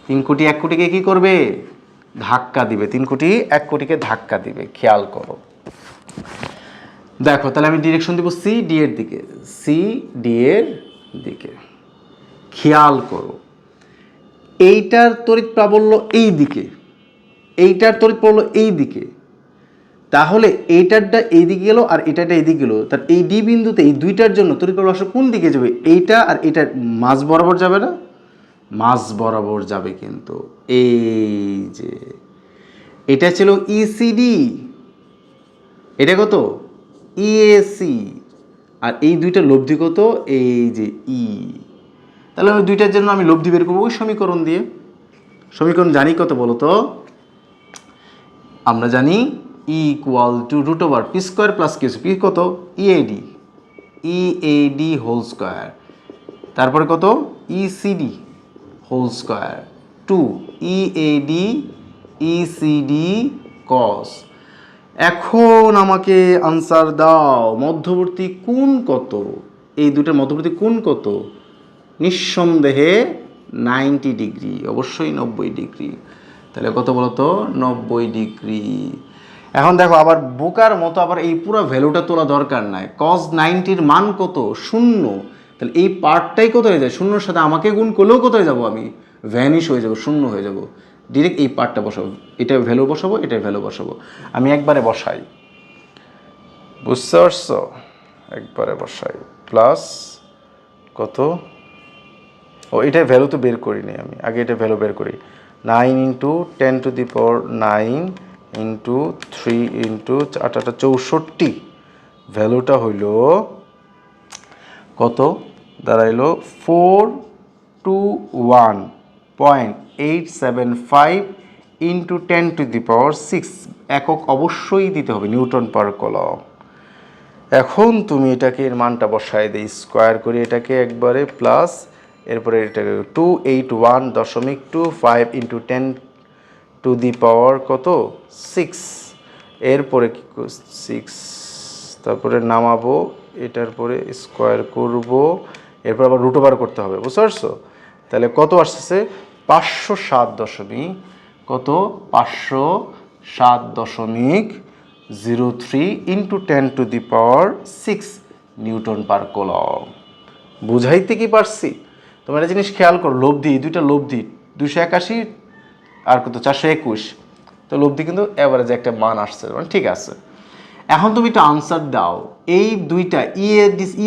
3 কোটি 1 কোটিকে কী করবে? ধাক্কা দিবে। 3 কোটি 1 কোটিকে ধাক্কা দিবে, খেয়াল করো। দেখো, তাহলে আমি ডিরেকশন দিব সি ডি এর দিকে, সি ডি এর দিকে। খেয়াল করো, এইটার তড়িৎ প্রাবল্য এই দিকে, এইটার তড়িৎ প্রাবল্য এই দিকে, তাহলে এইটারটা এই দিকে গেল আর এটাটা এই দিকে গেল। তার এই ডি বিন্দুতে এই দুইটার জন্য তড়িৎ প্রাবল্য আসলে কোন দিকে যাবে? এইটা আর এটার মাঝ বরাবর যাবে না? মাঝ বরাবর যাবে। কিন্তু এই যে এটা ছিল ইসিডি, এটা কত? ইএসি, আর এই দুইটা লব্ধি কত? এই যে ই। তাহলে ওই দুইটার জন্য আমি লব্ধি বের করবো ওই সমীকরণ দিয়ে। সমীকরণ জানি কত বলো তো? আমরা জানি E equal to √p² + q²। P কত? EAD, EAD whole square. তারপরে কত? ECD whole square 2 EAD ECD cos. এখন আমাকে আনসার দাও, মধ্যবর্তী কোণ কত? এই দুটার মধ্যবর্তী কোণ কত? নিঃসন্দেহে 90 ডিগ্রি, অবশ্যই 90 ডিগ্রি। তাহলে কত বলতো? 90 ডিগ্রি। এখন দেখো আবার বোকার মতো আবার এই পুরো ভ্যালুটা তোলা দরকার নাই। cos 90-র মান কত? 0। তাহলে এই পার্টটাই কত হয়ে যায়? 0-র সাথে আমাকে গুণ করলেও কত হয়ে যাবো আমি? ভ্যানিশ হয়ে যাবো, 0 হয়ে যাবো। ডিরেক্ট এই পার্টটা বসাবো, এটা ভ্যালু বসাবো, এটা ভ্যালু বসাবো। আমি একবারে বসাই, বুঝতে পারছো? একবারে বসাই প্লাস কত? ও এটা ভ্যালু তো বের করিনি আমি, আগে এটা ভ্যালু বের করি। 9 × 10⁹ ইন্টু 3 ইন্টু 8 64। ভ্যালুটা হইল কত? দাঁড়াইলো 421.875 ইন্টু 10⁶। একক অবশ্যই দিতে হবে, নিউটন পার কুলম্ব। এখন তুমি এটাকে এর মানটা বসায় দেই, স্কোয়ার করে এটাকে একবারে প্লাস, এরপরে এটাকে 281.25 ইন্টু 10⁻⁶ কত? 6। এরপরে কি 6, তারপরে নামাবো, এটার পরে স্কোয়ার করব, এরপর আবার রুট ওভার করতে হবে, বুঝতে পারছো? তাহলে কত আসছে? 507 কত? 507.03 ইন্টু 10⁶ নিউটন পার কুলম্ব। বুঝাইতে কি পারছি? তোমার একটা জিনিস খেয়াল করো, লব্ধি, এই দুইটা লব্ধি 281 আর কত 421, তো লব্ধি কিন্তু অ্যাভারেজ একটা মান আসছে, মানে ঠিক আছে। এখন তুমি একটু আনসার দাও, এই দুইটা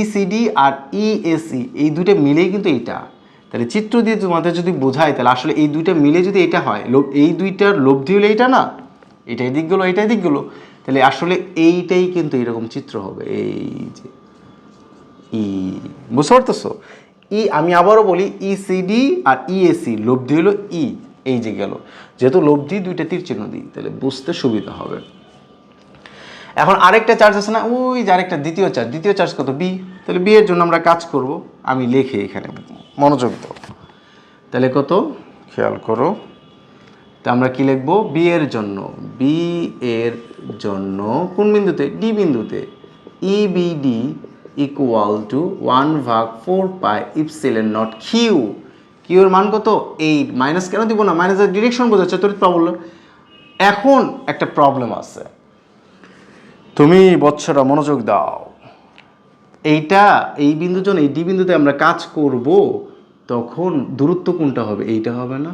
ইসিডি আর ইএসি এই দুইটা মিলেই কিন্তু এইটা। তাহলে চিত্র দিয়ে তোমাদের যদি বোঝায়, তাহলে আসলে এই দুইটা মিলে যদি এটা হয়, এই দুইটার লব্ধি হলে এইটা না, এটাই দিক গেলো, এটাই দিক গেলো, তাহলে আসলে এইটাই কিন্তু এরকম চিত্র হবে। এই যে ই, বুঝতে পারতেছো? ই, আমি আবারও বলি, ইসিডি আর ইএসি লব্ধি হলো ই, এই যে গেল, যেহেতু লব্ধি দুইটা তীর চিহ্ন দিই, তাহলে বুঝতে সুবিধা হবে। এখন আরেকটা চার্জ আছে না, ওই যে আরেকটা দ্বিতীয় চার্জ কত? বি। তাহলে বি এর জন্য আমরা কাজ করব, আমি লিখি এখানে, মনোযোগ দাও। তাহলে কত? খেয়াল করো, তা আমরা কি লিখবো? বি এর জন্য, বি এর জন্য কোন বিন্দুতে? ডি বিন্দুতে ইবিডি ইকুয়াল টু 1/4πε0 কিউ। কিউর মান কত? 8। মাইনাস কেন দিব না? মাইনাসের ডিরেকশন বোঝাচ্ছে, তড়িৎ প্রবল। এখন একটা প্রবলেম আছে, তুমি বৎসরা মনোযোগ দাও। এইটা, এই বিন্দুর জন্য এই ডি বিন্দুতে আমরা কাজ করব, তখন দূরত্ব কোনটা হবে? এইটা হবে না?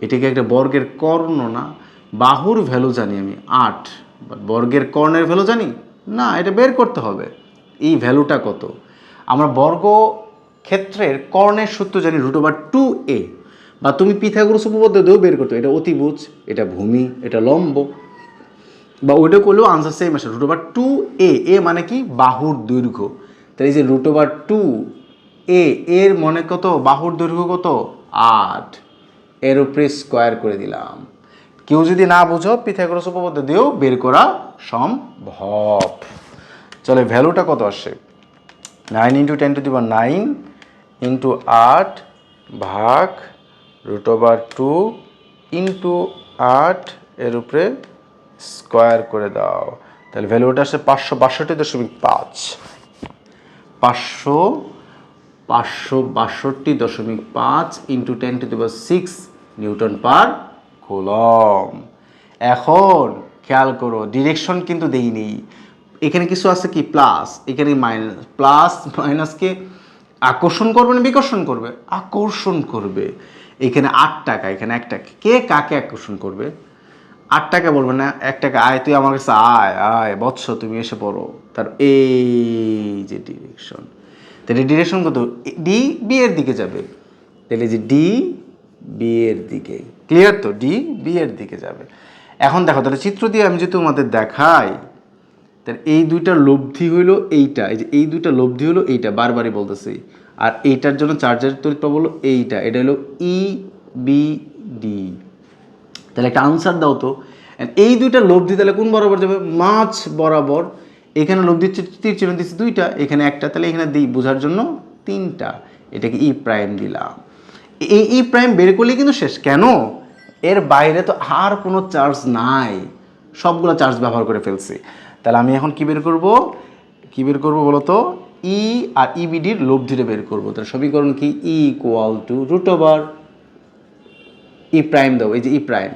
এটাকে একটা বর্গের কর্ণ না? বাহুর ভ্যালু জানি আমি 8, বাট বর্গের কর্ণের ভ্যালু জানি না, এটা বের করতে হবে। এই ভ্যালুটা কত? আমরা বর্গ ক্ষেত্রের কর্ণের সূত্র জানি √2a, বা তুমি পিথাগোরাস উপপাদ্য দিয়েও বের করতে, এটা অতিভুজ, এটা ভূমি, এটা লম্ব, বা ওইটা করলেও আনসার সেম আসে। √2a, এ মানে কি? বাহুর দৈর্ঘ্য। তাহলে এই যে √2a এর মনে কত? বাহুর দৈর্ঘ্য কত? 8, এর উপরে স্কোয়ার করে দিলাম। কেউ যদি না বুঝো, পিথাগোরাস উপপাদ্য দিয়েও বের করা সম্ভব। চলে, ভ্যালুটা কত আসে? 9 × 10⁹ ইন্টু 8 ভাগ √2 ইন্টু 8 এর উপরে স্কোয়ার করে দাও। তাহলে ভ্যালুটা আসে 562.5, 562.5 ইন্টু 10⁶ নিউটন পার কুলম্ব। এখন খেয়াল করো, ডিরেকশন কিন্তু দেইনি, এখানে কিছু আছে কি? প্লাস, এখানে মাইনাস। প্লাস মাইনাসকে আকর্ষণ করবে না বিকর্ষণ করবে? আকর্ষণ করবে। এখানে 8 টাকা, এখানে 1 টাকা, কে কাকে আকর্ষণ করবে? 8 টাকা বলবে না, 1 টাকা, আয় তুই আমার কাছে আয়, আয় বৎস তুমি এসে পড়ো। তার এই যে ডিরেকশন, তাহলে ডিরেকশন কত? ডি বি এর দিকে যাবে। তাহলে যে ডি বি এর দিকে, ক্লিয়ার তো? ডি বি এর দিকে যাবে। এখন দেখো, তাহলে চিত্র দিয়ে আমি যদি তোমাদের দেখাই, তাহলে এই দুইটার লব্ধি হইলো এইটা, এই যে এই দুইটা লব্ধি হলো এইটা, বারবারই বলতেছি। আর এইটার জন্য চার্জের তড়িৎ প্রবাহ হলো এইটা, এটা হলো ই বি ডি। তাহলে একটা আনসার দাও তো, এই দুইটা লব্ধি তাহলে কোন বরাবর যাবে? মাঝ বরাবর। এখানে লব্ধির তীর চিহ্ন দিচ্ছি দুইটা, এখানে একটা, তাহলে এখানে দিই বোঝার জন্য 3টা, এটাকে ই প্রাইম দিলাম। এই ই প্রাইম বের করলে কিন্তু শেষ। কেন? এর বাইরে তো আর কোনো চার্জ নাই, সবগুলো চার্জ ব্যবহার করে ফেলছি। তাহলে আমি এখন কি বের করব? বলো তো? ই আর ইবিডির লব্ধিটা বের করবো। তার সমীকরণ কি? E equal to root over E prime দাও, এই যে ই প্রাইম,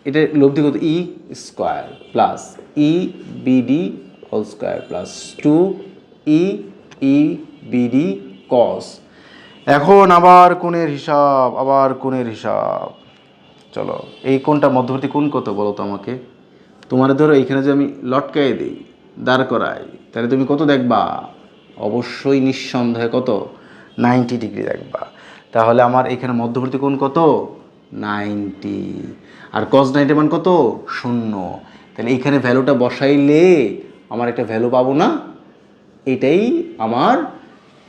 এটা লব্ধি কত? E square plus E BD whole square plus 2 E E BD cos. এখন আবার কোণের হিসাব, চলো এই কোণটা মধ্যবর্তী কোণ কত বলো তো আমাকে? তোমার ধরো এইখানে যে আমি লটকাই দিই, দাঁড় করাই, তাহলে তুমি কত দেখবা? অবশ্যই নিঃসন্দেহে কত? 90 ডিগ্রি দেখবা। তাহলে আমার এখানে মধ্যবর্তী কোণ কত? 90। আর cos 90 মান কত? 0। তাহলে এইখানে ভ্যালুটা বসাইলে আমার একটা ভ্যালু পাবো না? এটাই আমার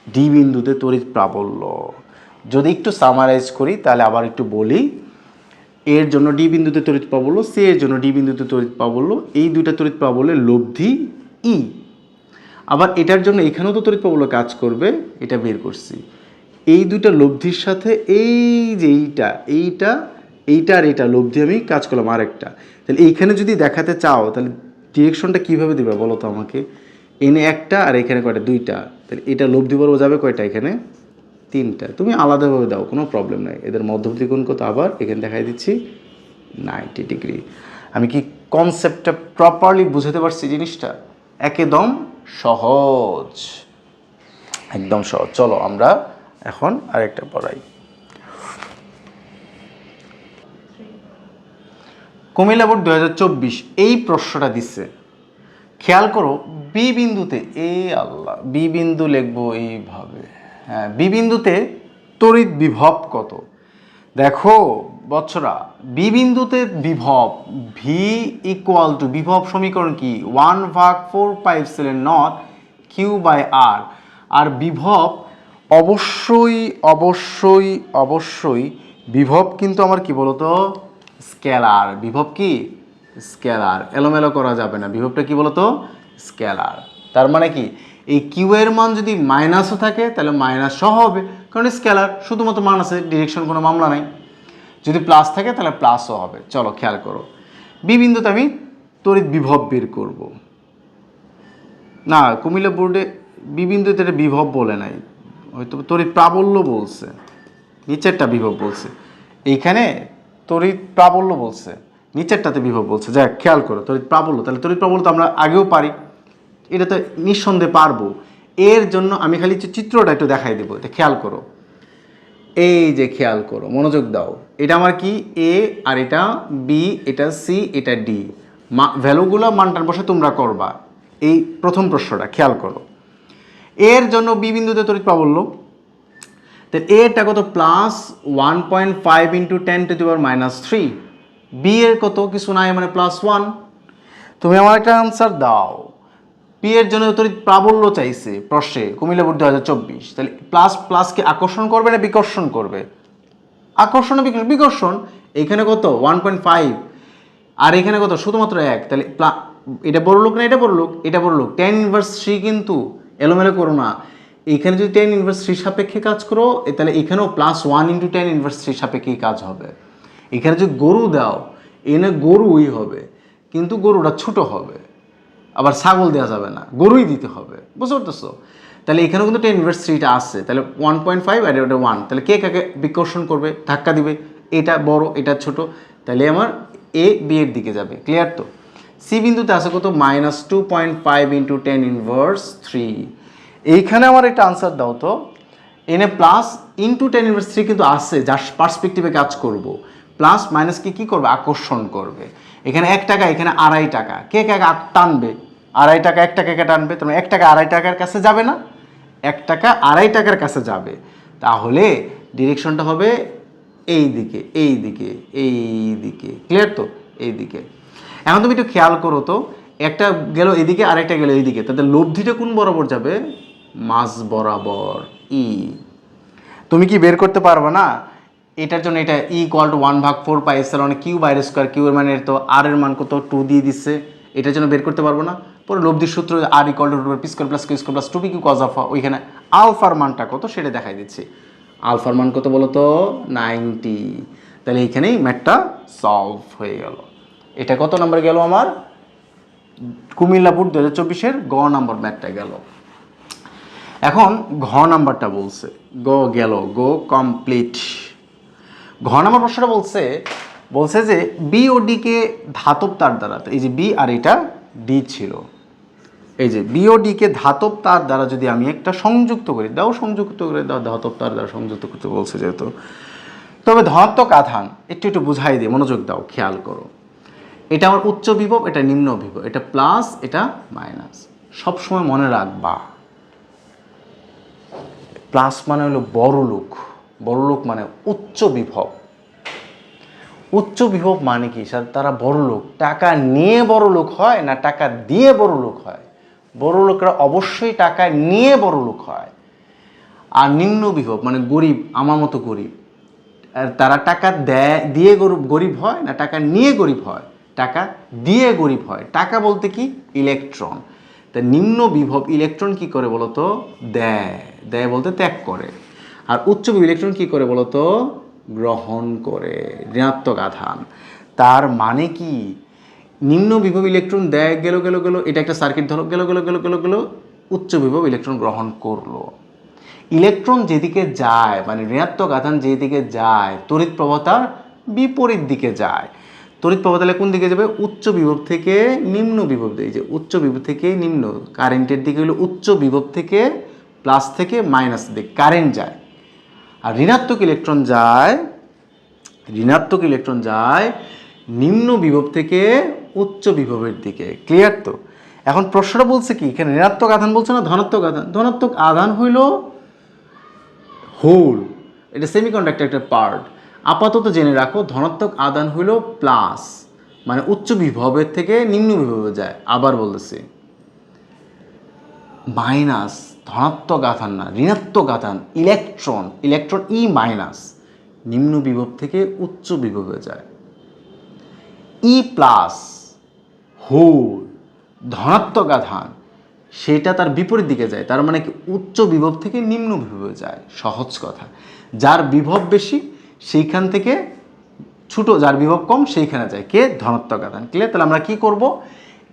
ডি বিন্দুতে তড়িৎ প্রাবল্য। যদি একটু সামারাইজ করি তাহলে আবার একটু বলি, এর জন্য ডি বিন্দুতে তড়িৎ প্রাবল্য, সি এর জন্য ডি বিন্দুতে তড়িৎ প্রাবল্য, এই দুইটা তড়িৎ প্রাবল্যের লব্ধি ই। আবার এটার জন্য এখানেও তো তড়িৎ প্রাবল্য কাজ করবে, এটা বের করছি। এই দুইটা লব্ধির সাথে এই যে এইটা আর এইটা লব্ধি আমি কাজ করলাম আরেকটা। তাহলে এইখানে যদি দেখাতে চাও তাহলে ডিরেকশনটা কীভাবে দেবে বলো তো আমাকে? এনে একটা আর এখানে কয়টা? দুইটা। তাহলে এটা লব্ধি বলবো যাবে কয়টা? এখানে 3টা। তুমি আলাদাভাবে দাও, কোনো প্রবলেম নাই। এদের মধ্যবর্তী কোণ কত? আবার এখানে দেখাই দিচ্ছি 90 ডিগ্রি। আমি কি কনসেপ্টটা প্রপারলি বুঝাতে পারছি জিনিসটা? একদম সহজ, একদম সহজ। চলো আমরা এখন আরেকটা পড়াই। কুমিল্লা বোর্ড 2024 এই প্রশ্নটা দিচ্ছে, খেয়াল করো। বি বিন্দুতে, এ আল্লাহ, বি বিন্দু লিখবো এইভাবে। হ্যাঁ, বি বিন্দুতে তড়িৎ বিভব কত? দেখো বৎসরা, বি বিন্দুতে বিভব ভি ইকুয়াল টু, বিভব সমীকরণ কি? 1/4πε0 কিউ বাই আর। আর বিভব অবশ্যই বিভব কিন্তু আমার কি বলতো? স্কেলার। বিভব কি? স্কেলার। এলোমেলো করা যাবে না, বিভবটা কি বলতো? স্কেলার। তার মানে কি, এই কিউ এর মান যদি মাইনাসও থাকে তাহলে মাইনাস সহ হবে, কারণ স্কেলার, শুধুমাত্র মান আছে, ডিরেকশন কোনো মামলা নাই। যদি প্লাস থাকে তাহলে প্লাসও হবে। চলো খেয়াল করো, বি বিন্দুতে আমি তড়িৎ বিভব বের করব। না, কুমিল্লা বোর্ডে বি বিন্দুতে এটা বিভব বলে নাই, হয়তো তড়িৎ প্রাবল্য বলছে, নিচেরটা বিভব বলছে, এইখানে তড়িৎ প্রাবল্য বলছে, নিচেরটাতে বিভব বলছে। যাক, খেয়াল করো তড়িৎ প্রাবল্য, তাহলে তড়িৎ প্রাবল্য তো আমরা আগেও পারি, এটা তো নিঃসন্দেহে পারবো। এর জন্য আমি খালি চিত্রটা একটু দেখাই দেবো, এটা খেয়াল করো। এই যে খেয়াল করো, মনোযোগ দাও, এটা আমার কি? এ, আর এটা বি, এটা সি, এটা ডি। ভ্যালুগুলো মানটান বসে তোমরা করবা। এই প্রথম প্রশ্নটা খেয়াল করো, এর জন্য বি বিন্দুতে তড়িৎ প্রাবল্য, তাহলে এটা কত? প্লাস 1.5 × 10⁻³ বি এর কত? কিছু নাই, মানে +1। তুমি আমার একটা আনসার দাও। পি এর জন্য তড়িৎ প্রাবল্য চাইছে প্রশ্নে, কুমিল্লা বোর্ড 2024। তাহলে প্লাস প্লাসকে আকর্ষণ করবে না বিকর্ষণ করবে? আকর্ষণ না বিকর্ষণ। এখানে কত? 1.5, আর এখানে কত? শুধুমাত্র 1। তাহলে এটা বড় লোক না এটা বড় লোক? এটা বড় লোক। tan−3 কিন্তু এলোমেলো করো না, এখানে যদি tan−3 সাপেক্ষে কাজ করো তাহলে এখানেও +1 × tan−3 সাপেক্ষে কাজ হবে। এখানে যদি গরু দাও, এনে গরুই হবে, কিন্তু গরুটা ছোট হবে। আবার ছাগল দেওয়া যাবে না, গরুই দিতে হবে, বুঝতে পারতেছো? তাহলে এখানেও কিন্তু tan−3টা আছে, তাহলে 1.5 আর এটা 1, তাহলে কে কাকে বিকর্ষণ করবে, ধাক্কা দিবে? এটা বড়, এটা ছোট, তাহলে আমার এ বি এর দিকে যাবে। ক্লিয়ার তো? সি বিন্দুতে আছে কত? -2.5 × tan−3। এইখানে আমার একটা আনসার দাও তো, এনে প্লাস ইন্টু tan−3 কিন্তু আছে, যার পার্সপেক্টিভে কাজ করব। প্লাস মাইনাসকে কি করবে? আকর্ষণ করবে। এখানে 1 টাকা, এখানে 2.5 টাকা, কে কে টানবে? 2.5 টাকা 1 টাকাকে টানবে, তোমার 1 টাকা 2.5 টাকার কাছে যাবে না? 1 টাকা 2.5 টাকার কাছে যাবে, তাহলে ডিরেকশনটা হবে এই দিকে, এই দিকে, এই দিকে। ক্লিয়ার তো? এই দিকে। এখন তুমি একটু খেয়াল করো তো, একটা গেল এদিকে আরেকটা গেল এইদিকে, তাদের লব্ধিটা কোন বরাবর যাবে? মাঝ বরাবর, ই। তুমি কি বের করতে পারবে না? এটার জন্য এটা ই ইকুয়াল টু 1/4πε কিউ/2, কিউ এর মানে তো আর এর মান কত? 2 দিয়ে দিচ্ছে, এটার জন্য বের করতে পারবো না। পরে লব্ধির সূত্র আর equal to p² + q² + 2pq cos α, ওইখানে আলফার মানটা কত সেটা দেখাই দিচ্ছি। আলফার মান কত বলো তো? 90। তাহলে এইখানেই ম্যাথটা সলভ হয়ে গেল। এটা কত নাম্বার গেল আমার? কুমিল্লা বোর্ড 2024-এর গ নাম্বার ম্যাথটা গেল। এখন ঘ নাম্বারটা বলছে, গো গেল, গো কমপ্লিট। ঘ নাম্বার প্রশ্নটা বলছে যে বি ও ডি কে ধাতব তার দ্বারা, এই যে বি আর এটা ডি ছিল, এই যে বি ও ডি কে ধাতব তার দ্বারা যদি আমি একটা সংযুক্ত করি, সংযুক্ত করে দাও, ধাতব তার দ্বারা সংযুক্ত করতে বলছে যেহেতু, তবে ধনাত্মক আধান একটু বুঝাই দিয়ে মনোযোগ দাও, খেয়াল করো। এটা আমার উচ্চ বিভব, এটা নিম্ন বিভব, এটা প্লাস, এটা মাইনাস। সবসময় মনে রাখবা প্লাস মানে হলো বড় লোক, বড় লোক মানে উচ্চ বিভব। উচ্চ বিভব মানে কি স্যার? তারা বড় লোক। টাকা নিয়ে বড় লোক হয় না টাকা দিয়ে বড় লোক হয়? বড় লোকরা অবশ্যই টাকা নিয়ে বড় লোক হয়। আর নিম্ন বিভব মানে গরিব, আমার মতো গরিব। তারা টাকা দিয়ে গরিব হয় না টাকা নিয়ে গরিব হয়? টাকা দিয়ে গরিব হয়। টাকা বলতে কি? ইলেকট্রন। তা নিম্ন বিভব ইলেকট্রন কি করে বলতো? দেয় বলতে ত্যাগ করে। আর উচ্চ বিভব ইলেকট্রন কি করে বলতো? গ্রহণ করে, ঋণাত্মক আধান। তার মানে কি, নিম্ন বিভব ইলেকট্রন দেয়, গেল, এটা একটা সার্কিট ধরো, গেল, উচ্চ বিভব ইলেকট্রন গ্রহণ করলো। ইলেকট্রন যেদিকে যায় মানে ঋণাত্মক আধান যেদিকে যায়, তড়িৎ প্রবাহ তার বিপরীত দিকে যায়। তড়িৎ প্রবাহ তাহলে কোন দিকে যাবে? উচ্চ বিভব থেকে নিম্ন বিভব। এই যে উচ্চ বিভব থেকে নিম্ন, কারেন্টের দিকে হলো উচ্চ বিভব থেকে প্লাস থেকে মাইনাস দিকে কারেন্ট যায়। আর ঋণাত্মক ইলেকট্রন যায় নিম্ন বিভব থেকে উচ্চ বিভবের দিকে। ক্লিয়ার তো? এখন প্রশ্নটা বলছে কি, এখানে ঋণাত্মক আধান বলছে না ধনাত্মক আধান? ধনাত্মক আধান হইল হোল, এটা সেমিকন্ডাক্টর একটা পার্ট। আপাতত জেনে রাখো ধনাত্মক আধান হইল প্লাস, মানে উচ্চ বিভবের থেকে নিম্ন বিভবে যায়। আবার বলতেছি, মাইনাস ধনাত্মক আধান না, ঋণাত্মক আধান, ইলেকট্রন ই মাইনাস নিম্ন বিভব থেকে উচ্চ বিভবে যায়। ই প্লাস হোল ধনাত্মক আধান, সেটা তার বিপরীত দিকে যায়। তার মানে কি, উচ্চ বিভব থেকে নিম্ন বিভবে যায়। সহজ কথা, যার বিভব বেশি সেইখান থেকে ছোট, যার বিভব কম সেইখানে যায় কে? ধনাত্মক আধান। ক্লিয়ার? তাহলে আমরা কি করব?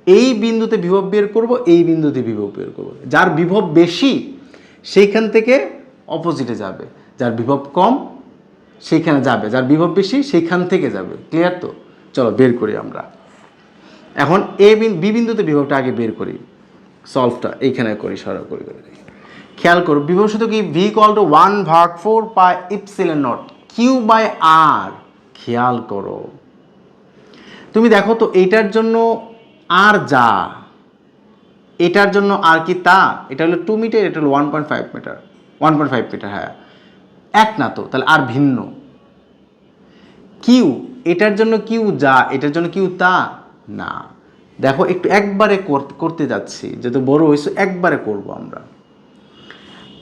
এই বিন্দুতে বিভব বের করব, এই বিন্দুতে বিভব বের করব। যার বিভব বেশি সেইখান থেকে অপোজিটে যাবে, যার বিভব কম সেইখানে যাবে, যার বিভব বেশি সেইখান থেকে যাবে। ক্লিয়ার তো? চলো বের করি আমরা। এখন বি বিন্দুতে বিভবটা আগে বের করি, সলভটা এইখানে করি, সরাসরি করি। খেয়াল করো, বিভব সূত্র কি? V equal to 1/4 pi epsilon naught Q by R. খেয়াল করো, তুমি দেখো তো এইটার জন্য আর যা, এটার জন্য আর কি তা? এটা হলো 2 মিটার, এটা হলো 1.5 মিটার, 1.5 মিটার। হ্যাঁ, এক না তো, তাহলে আর ভিন্ন। কিউ, এটার জন্য কিউ যা, এটার জন্য কিউ তা না। দেখো একটু একবারে করতে যাচ্ছি, যেহেতু বড় হয়েছে একবারে করব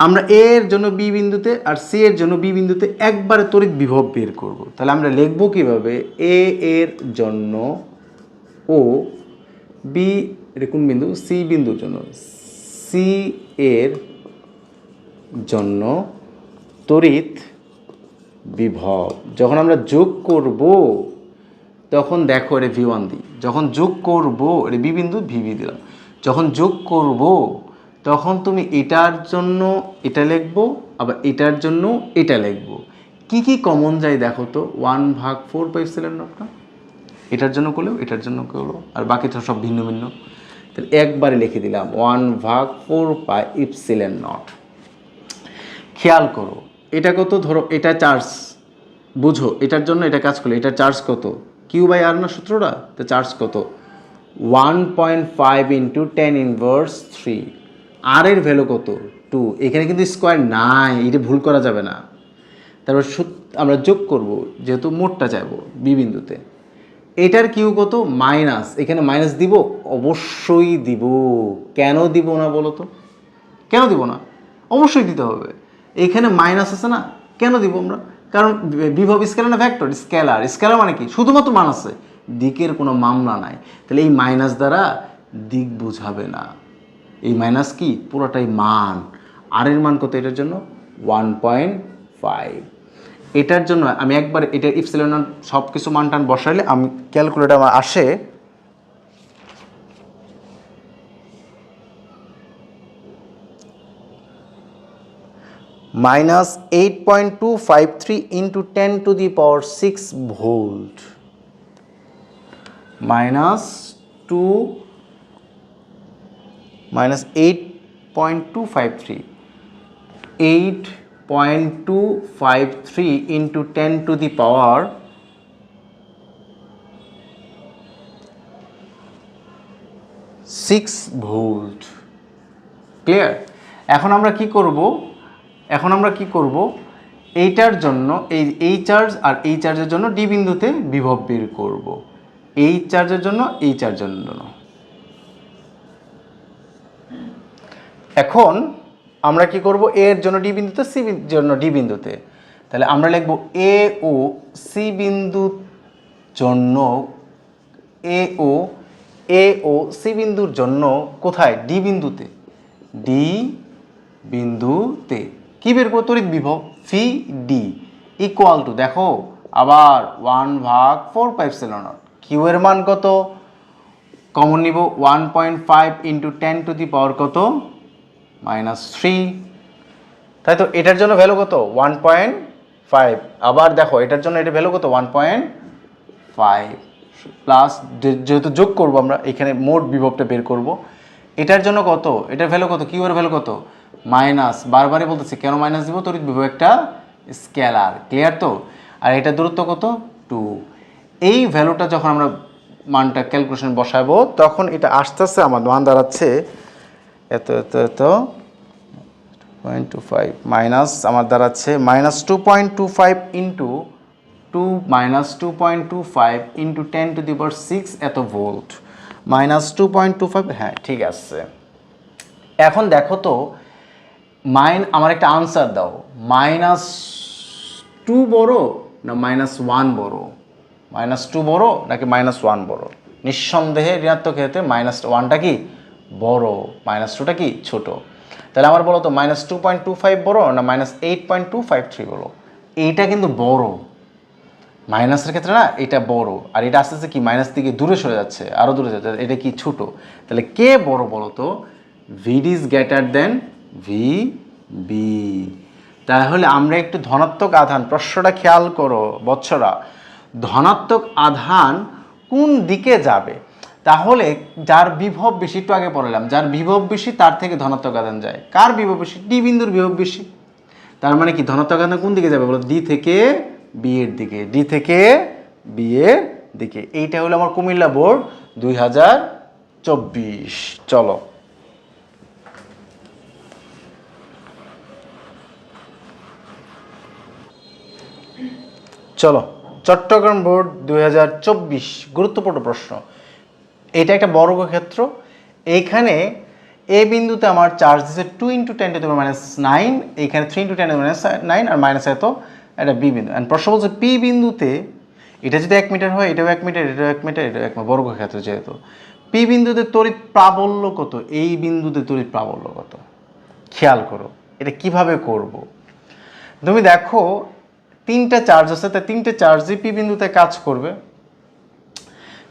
আমরা এর জন্য বি বিন্দুতে আর সি এর জন্য বি বিন্দুতে একবারে তড়িৎ বিভব বের করব। তাহলে আমরা লিখব কিভাবে? এ এর জন্য ও, বি এটা কোন বিন্দু? সি বিন্দুর জন্য সি এর জন্য তড়িৎ বিভব। যখন আমরা যোগ করব তখন দেখো এটা V1 দিই, যখন যোগ করব এটা বি বিন্দু ভিবি দিলাম, যখন যোগ করব তখন তুমি এটার জন্য এটা লিখবো, আবার এটার জন্য এটা লিখবো। কি কি কমন যায় দেখো তো? 1/4 পাই ইপসিলন নট না? এটার জন্য করলেও এটার জন্য করলো, আর বাকিটা সব ভিন্ন ভিন্ন। তাহলে একবারে লিখে দিলাম 1/4 পাই ইপসিলন নট। খেয়াল করো, এটা কত? ধরো এটা চার্জ, বুঝো এটার জন্য এটা কাজ করলে এটার চার্জ কত? কিউ বাই আর না সূত্রটা? তো চার্জ কত? 1.5 ইন্টু 10⁻³ আর এর ভ্যালু কত? 2। এখানে কিন্তু স্কোয়ার নাই, এটা ভুল করা যাবে না। তারপর আমরা যোগ করব, যেহেতু মোটটা চাইবো বি বিন্দুতে। এটার কিউ কত? মাইনাস, এখানে মাইনাস দিব? অবশ্যই দিব। কেন দিব না বলো তো? কেন দিব না? অবশ্যই দিতে হবে। এখানে মাইনাস আছে না, কেন দিব আমরা? কারণ বিভব স্কেলার না ভেক্টর? স্কেলার। স্কেলার মানে কি? শুধুমাত্র মান আছে, দিকের কোনো মামলা নাই। তাহলে এই মাইনাস দ্বারা দিক বোঝাবে না। এই মাইনাস কি? পুরোটাই মান। আর এর মান কত এটার জন্য? 1.5। এটার জন্য আমি একবার এটা ইপসিলন সব কিছু মান টান বসাইলে আমি ক্যালকুলেটর আমার আসে minus 8.253 into 10⁶ volt, minus 8.253 into 10⁶ volt. Clear? এখন আমরা কি করব, এইটার জন্য এই চার্জ আর এই চার্জের জন্য ডি বিন্দুতে বিভব বের করব, এই চার্জের জন্য এই চার্জের জন্য। এখন আমরা কি করব, এ এর জন্য ডি বিন্দুতে, সি জন্য ডি বিন্দুতে। তাহলে আমরা লিখব এ ও সি বিন্দুর জন্য, এ ও সি বিন্দুর জন্য কোথায়, ডি বিন্দুতে, ডি বিন্দুতে কি বের করব, তড়িৎ বিভব ভি ডি ইকুয়াল টু, দেখো আবার 1/4πε0। কিউ এর মান কত, কমন নিব 1.5 ইন্টু 10⁻⁻, কত, -3। তাই তো এটার জন্য ভ্যালু কত, 1.5। আবার দেখো এটার জন্য এটা ভ্যালু কত, 1.5 প্লাস, যেহেতু যোগ করব আমরা এখানে মোট বিভবটা বের করব। এটার জন্য কত, এটার ভ্যালু কত, কিউ এর ভ্যালু কত, মাইনাস, বারবারই বলতেছি কেন মাইনাস দিব, তড়িৎ বিভব একটা স্কেলার। ক্লিয়ার তো? আর এটা দূরত্ব কত, 2। এই ভ্যালুটা যখন আমরা মানটা ক্যালকুলেশন বসাবো তখন এটা আস্তে আস্তে আমার মান দাঁড়াচ্ছে এত 0.25 মাইনাস, আমার দাঁড়াচ্ছে -2.25 ইন্টু 2.25 ইন্টু 10⁶ এত ভোল্ট, -2.25। হ্যাঁ ঠিক আছে। এখন দেখো তো আমার একটা আনসার দাও, -2 বড় না -1 বড়, -2 বড় নাকি -1 বড়? নিঃসন্দেহে ঋণাত্মক ক্ষেত্রে -1টা কি বড়, -2টা কি ছোট। তাহলে আমার বলো তো -2.25 বড় না -8.253 বড়? এইটা কিন্তু বড়, মাইনাসের ক্ষেত্রে না এটা বড়, আর এটা আস্তে আস্তে কি মাইনাস দিকে দূরে সরে যাচ্ছে, আরও দূরে যাচ্ছে, এটা কি ছোট। তাহলে কে বড় বলো তো, VD is greater than V B. তাহলে আমরা একটু ধনাত্মক আধান, প্রশ্নটা খেয়াল করো বৎসরা, ধনাত্মক আধান কোন দিকে যাবে, তাহলে যার বিভব বেশি, একটু আগে পড়লাম, যার বিভব বেশি তার থেকে ধনাত্মক আধান যায়। কার বিভব বেশি, ডি বিন্দুর বিভব বেশি। তার মানে কি ধনাত্মক আধান কোন দিকে যাবে বলো, ডি থেকে বি এর দিকে, ডি থেকে বি এর দিকে। এইটা হলো আমার কুমিল্লা বোর্ড 2024। চলো চট্টগ্রাম বোর্ড 2024 গুরুত্বপূর্ণ প্রশ্ন। এটা একটা বর্গক্ষেত্র, এইখানে এ বিন্দুতে আমার চার্জ দিচ্ছে 2 × 10⁻⁹, এইখানে 3 × 10⁻⁹ আর মাইনাস এত, এটা বি বিন্দু। অ্যান্ড প্রশ্ন বলছে পি বিন্দুতে, এটা যদি 1 মিটার হয়, এটাও 1 মিটার, এটাও 1 মিটার, এটাও 1 মিটার, বর্গক্ষেত্র যেহেতু। পি বিন্দুতে তড়িৎ প্রাবল্য কত, এই বিন্দুতে তড়িৎ প্রাবল্য কত, খেয়াল করো এটা কিভাবে করব। তুমি দেখো 3টা চার্জ আছে, তাই 3টে চার্জই পি বিন্দুতে কাজ করবে।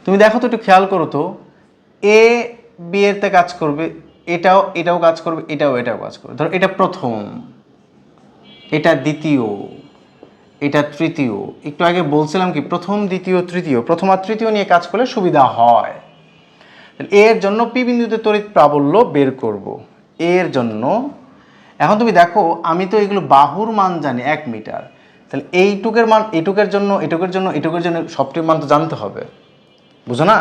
তুমি দেখো তো, একটু খেয়াল করো তো, এ বি এরতে কাজ করবে, এটাও কাজ করবে, এটাও কাজ করবে। ধরো এটা প্রথম, এটা দ্বিতীয়, এটা তৃতীয়। একটু আগে বলছিলাম কি প্রথম দ্বিতীয় তৃতীয়, প্রথম আর তৃতীয় নিয়ে কাজ করলে সুবিধা হয়। এর জন্য পি বিন্দুতে তড়িৎ প্রাবল্য বের করব এর জন্য। এখন তুমি দেখো আমি তো এগুলো বাহুর মান জানি 1 মিটার, তাহলে এইটুকের মান, এটুকের জন্য, এটুকের জন্য, এটুকের জন্য সবটির মান তো জানতে হবে, বুঝো না?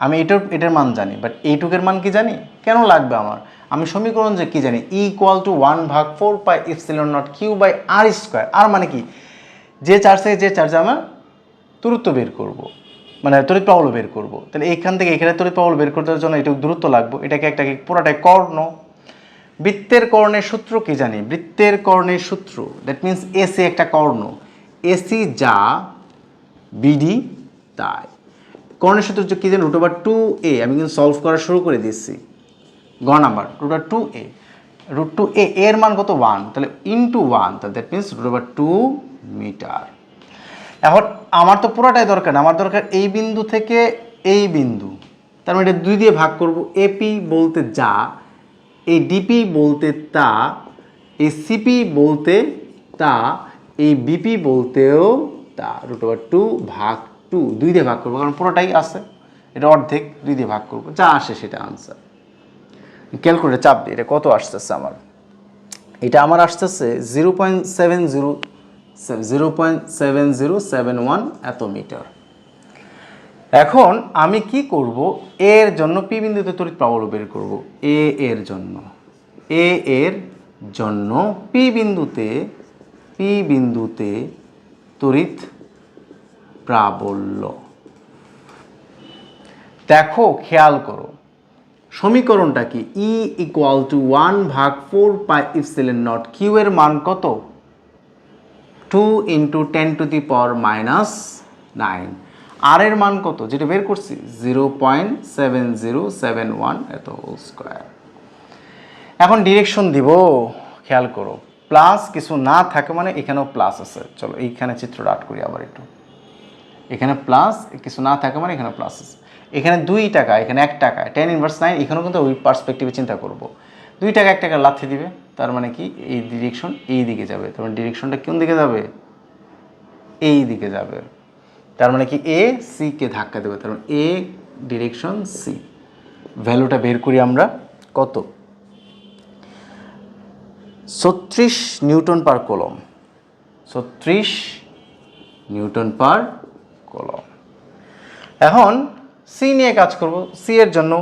আমি এটার মান জানি, বাট এইটুকের মান কি জানি, কেন লাগবে আমার? আমি সমীকরণ যে কি জানি, E = 1/4πε0Q/r²। আর মানে কি, যে চার্জ থেকে যে চার্জে আমার দূরত্ব বের করব, মানে তড়িৎ প্রাবল্য বের করব। তাহলে এইখান থেকে এখানে তড়িৎ প্রাবল্য বের করতে জন্য এটুকু দূরত্ব লাগবে, এটাকে একটা পুরোটাই কর্ণ। বৃত্তের কর্ণের সূত্র কি জানি, বৃত্তের কর্ণের সূত্র, দ্যাট মিনস এসি একটা কর্ণ, এসি যা বিডি তাই। কর্ণের সূত্র কি জানি, √2a। আমি কিন্তু সলভ করা শুরু করে দিচ্ছি। গ নাম্বার √2a, √2a এর মান কত, 1, তাহলে ইন্টু 1, তাহলে দ্যাট মিনস √2 মিটার। এখন আমার তো পুরোটাই দরকার না, আমার দরকার এই বিন্দু থেকে এই বিন্দু, তার মানে এটা 2 দিয়ে ভাগ করব। এপি বলতে যা, এই ডিপি বলতে তা, এই সিপি বলতে তা, এই বিপি বলতেও তা, √2 ভাগ 2, 2 দিয়ে ভাগ করবো কারণ পুরোটাই আছে, এটা অর্ধেক, 2 দিয়ে ভাগ করবো, যা আসে সেটা আনসার। ক্যালকুলেটর চাপ দিই, এটা কত আসতেছে আমার, এটা আমার আসতেছে 0.7071 এত মিটার। এখন আমি কি করব, এর জন্য পি বিন্দুতে তড়িৎ প্রাবল্য বের করব। এর জন্য পি বিন্দুতে তড়িৎ প্রাবল্য। দেখো খেয়াল করো সমীকরণটা কি, E = 1 ভাগ 4 পাই ইপসিলন নট, কিউ এর মান কত, 2 × 10⁻⁹ আর এর মান কত যেটা বের করছি 0.7071 এত হোল স্কয়ার। এখন ডিরেকশন দিব, খেয়াল করো প্লাস কিছু না থাকে মানে এখানেও প্লাস আছে, চলো এইখানে চিত্রটা আট করি আবার একটু, এখানে প্লাস কিছু না থাকে মানে এখানে প্লাস আছে, এখানে 2 টাকা এখানে 1 টাকা, tan ইনভার্স 9, এখানেও কিন্তু ওই পার্সপেক্টিভে চিন্তা করব, 2 টাকা 1 টাকা লাথি দিবে, তার মানে কি এই ডিরেকশন এই দিকে যাবে, তার মানে ডিরেকশনটা কোন দিকে যাবে, এই দিকে যাবে, তার মানে কি এ সি কে ধাক্কা দেবে, তার মানে এ ডিরেকশন সি। ভ্যালুটা বের করি আমরা, কত 36 নিউটন পার কুলম, 36 নিউটন পার কুলম। এখন সি নিয়ে কাজ করব, সি এর জন্য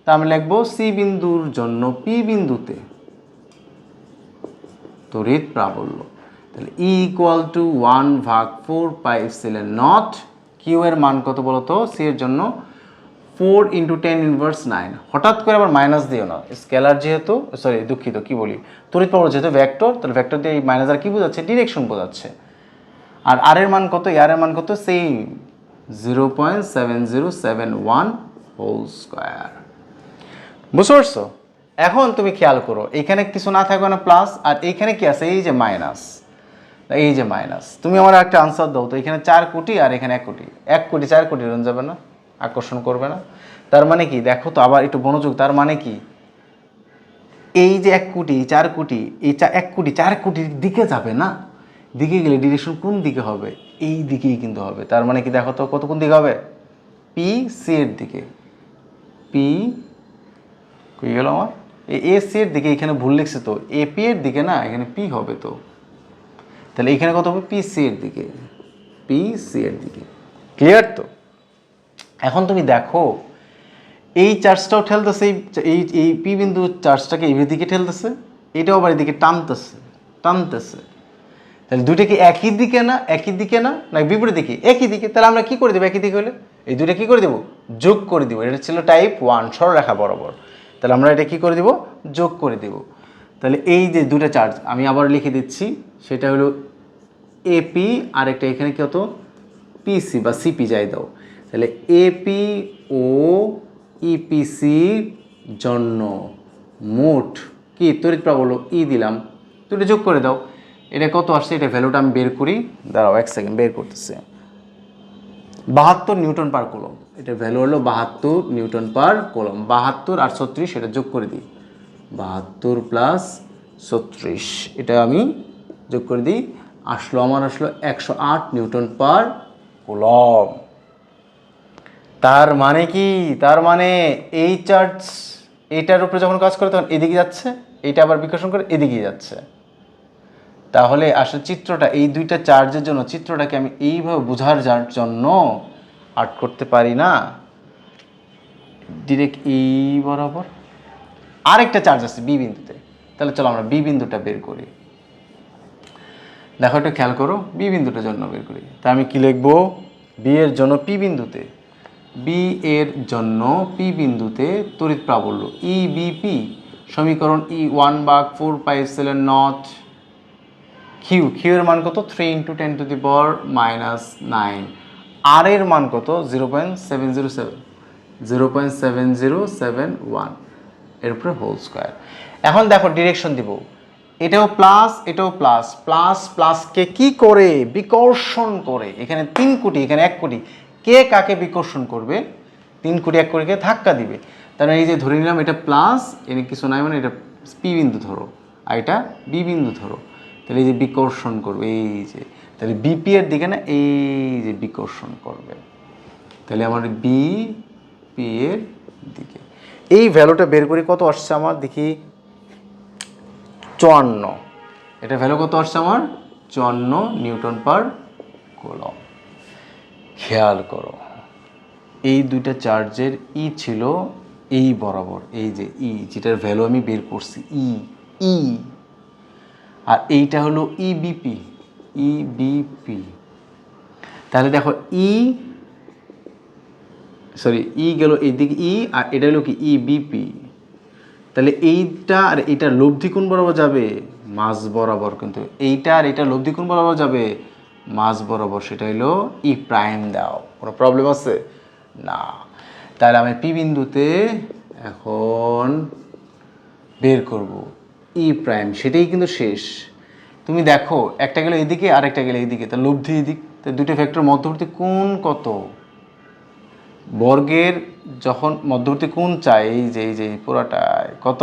তা আমি লিখব সি বিন্দুর জন্য পি বিন্দুতে তড়িৎ প্রাবল্য, তাহলে E = 1 ভাগ 4 পাই ইপসিলন নট, কিউ এর মান কত বলতো, সি এর জন্য 4 × 10⁻⁹। হঠাৎ করে আবার মাইনাস দিও না, স্কেলার যেহেতু, সরি দুঃখিত কি বলি, তড়িৎ প্রাবল্য যেহেতু ভেক্টর, তাহলে ভেক্টর দিয়ে এই মাইনাস আর কি বোঝাচ্ছে, ডিরেকশন বোঝাচ্ছে। আর আর এর মান কত, এর মান কত, সেম 0.7071 হোল স্কয়ার। বুঝতে পারছো? এখন তুমি খেয়াল করো এখানে কিছু না থাকবে না প্লাস, আর এইখানে কি আছে, এই যে মাইনাস, এই যে মাইনাস। তুমি আমার একটা আনসার দাও তো, এখানে 4 কোটি আর এখানে 1 কোটি, 1 কোটি 4 কোটি রন যাবে না, আকর্ষণ করবে না? তার মানে কি দেখো তো আবার একটু মনোযোগ, তার মানে কি এই যে 1 কোটি 4 কোটি, এই 1 কোটি 4 কোটির দিকে যাবে না, দিকে গেলে ডিরেকশন কোন দিকে হবে, এই দিকেই কিন্তু হবে। তার মানে কি দেখো তো কত কোন দিকে হবে, পি সি এর দিকে, পি কই গেল আমার, এ সি এর দিকে, এখানে ভুল লিখছে তো, এ পি এর দিকে না, এখানে পি হবে তো, তাহলে এখানে কত হবে, পি সি এর দিকে, পি সি এর দিকে। ক্লিয়ার তো? এখন তুমি দেখো এই চার্জটাও ঠেলতেছে, এই এই পি বিন্দু চার্জটাকে এই দিকে ঠেলতেছে, এটাও আবার এদিকে টানতেছে, তাহলে দুইটা কি একই দিকে না, একই দিকে না, না বিপরীত দিকে, একই দিকে। তাহলে আমরা কি করে দেবো, একই দিকে হলে এই দুইটা কি করে দেবো, যোগ করে দিব। এটা ছিল টাইপ 1 সরলরেখা বরাবর, তাহলে আমরা এটা কি করে দিব, যোগ করে দেব। তাহলে এই যে দুটো চার্জ আমি আবার লিখে দিচ্ছি, সেটা হলো এপি আর একটা এখানে কত পিসি বা সিপি যাই দাও, তাহলে এপি ও ইপিসির জন্য মোট কি তড়িৎ প্রাবল্য ই দিলাম, দুটো যোগ করে দাও, এটা কত আসছে, এটা ভ্যালুটা আমি বের করি, দাঁড়াও 1 সেকেন্ড বের করতেছে, 72 নিউটন পার কুলম। এটা ভ্যালু হলো 72 নিউটন পার কুলম। 72 আর 36 এটা যোগ করে দিই, 72 প্লাস 36 এটা আমি যোগ করে দিই, আসলো 108 নিউটন পার কুলম। তার মানে কি, তার মানে এই চার্জ এইটার উপরে যখন কাজ করে তখন এদিকে যাচ্ছে, এইটা আবার বিকর্ষণ করে এদিকে যাচ্ছে। তাহলে আসলে চিত্রটা এই দুইটা চার্জের জন্য, চিত্রটাকে আমি এইভাবে বোঝার জন্য আর্ট করতে পারি না, ডিরেক্ট এই বরাবর আরেকটা চার্জ আছে বি বিন্দুতে। তাহলে চলো আমরা বি বিন্দুটা বের করি। দেখো একটু খেয়াল করো, বি বিন্দুটার জন্য বের করি। তা আমি কি লিখবো, বি এর জন্য পি বিন্দুতে, বি এর জন্য পি বিন্দুতে তড়িৎ প্রাবল্য ই বিপি সমীকরণ E 1 ভাগ 4 পাই ইপসিলন নট কিউ, কিউ এর মান কত 3 × 10⁻⁹, আর এর মান কত 0.707 এর উপরে হোল স্কয়ার। এখন দেখো ডিরেকশন দিব, এটাও প্লাস এটাও প্লাস, প্লাস প্লাসকে কি করে বিকর্ষণ করে, এখানে 3 কোটি এখানে 1 কোটি, কে কাকে বিকর্ষণ করবে, 3 কোটি 1 কোটিকে ধাক্কা দিবে। তাহলে এই যে ধরে নিলাম এটা প্লাস, এর কিছু নাই মানে এটা পি বিন্দু ধরো, আর এটা বি বিন্দু ধরো, তাহলে এই যে বিকর্ষণ করবে, এই যে তাহলে বিপি এর দিকে না এই যে বিকর্ষণ করবে, তাহলে আমার বিপি এর দিকে। এই ভ্যালুটা বের করি, কত আসছে আমার দেখি 54, এটা ভ্যালু কত আসছে আমার 54 নিউটন পার কুলম্ব। খেয়াল করো এই দুইটা চার্জের ই ছিল এই বরাবর, এই যে ই যেটার ভ্যালু আমি বের করছি ই ই, আর এইটা হলো ইবিপি ইবিপি। তাহলে দেখো ই গেল এইদিকে ই, আর এটা হলো কি ইবিপি। তাহলে এইটা আর এটা লব্ধি কোণ বরাবর যাবে, মাঝ বরাবর, কিন্তু এইটা আর এটা লব্ধি কোণ বরাবর যাবে, মাঝ বরাবর, সেটা হলো ই প্রাইম দাও। কোনো প্রবলেম আছে না? তাহলে আমি পি বিন্দুতে এখন বের করব ই প্রাইম, সেটাই কিন্তু শেষ। তুমি দেখো একটা গেলে এদিকে আর একটা গেলে এইদিকে, তাহলে লব্ধি এদিক, তো দুটো ফ্যাক্টর মধ্যবর্তী কোণ কত, বর্গের যখন মধ্যবর্তী কোণ চাই, এই যে পুরাটায় কত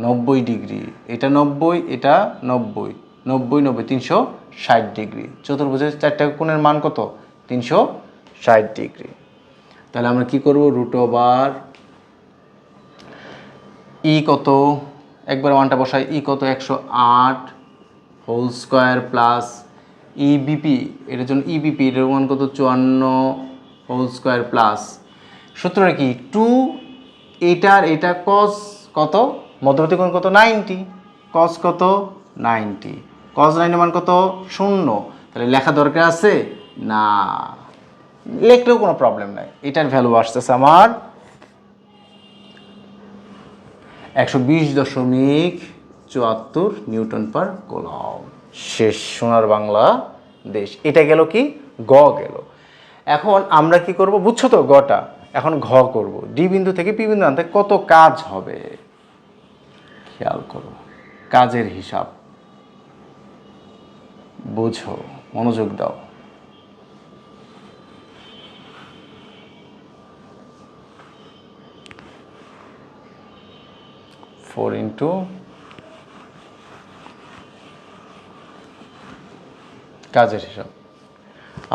90 ডিগ্রি, এটা 90, এটা 90, 90 90 360 ডিগ্রি, চতুর্ভুজের চারটা কোণের মান কত 360 ডিগ্রি। তাহলে আমরা কি করব, রুট ওভার ই কত, একবার ওয়ানটা বসাই, ই কত 108 হোল স্কোয়ার প্লাস ইবিপি, এটার জন্য ইবিপি এটার মান কত 54 হোল স্কোয়ার প্লাস সূত্রটা কি 2, এটার এটা কস কত, মধ্যবর্তী কোণ কত 90, কস কত 90, কস 90 মান কত 0। তাহলে লেখা দরকার আছে না, লিখলেও কোনো প্রবলেম নাই। এটার ভ্যালু আসতেছে আমার 120.74 নিউটন পার কুলম্ব। শেষ, সোনার বাংলা দেশ। এটা গেল কি গ গেল। এখন আমরা কি করব বুঝছো তো গটা, এখন ঘ করব। ডি বিন্দু থেকে পি বিন্দু আনতে কত কাজ হবে খেয়াল করো, কাজের হিসাব বুঝো, মনোযোগ দাও। ফোর ইন্টু কাজের হিসাব।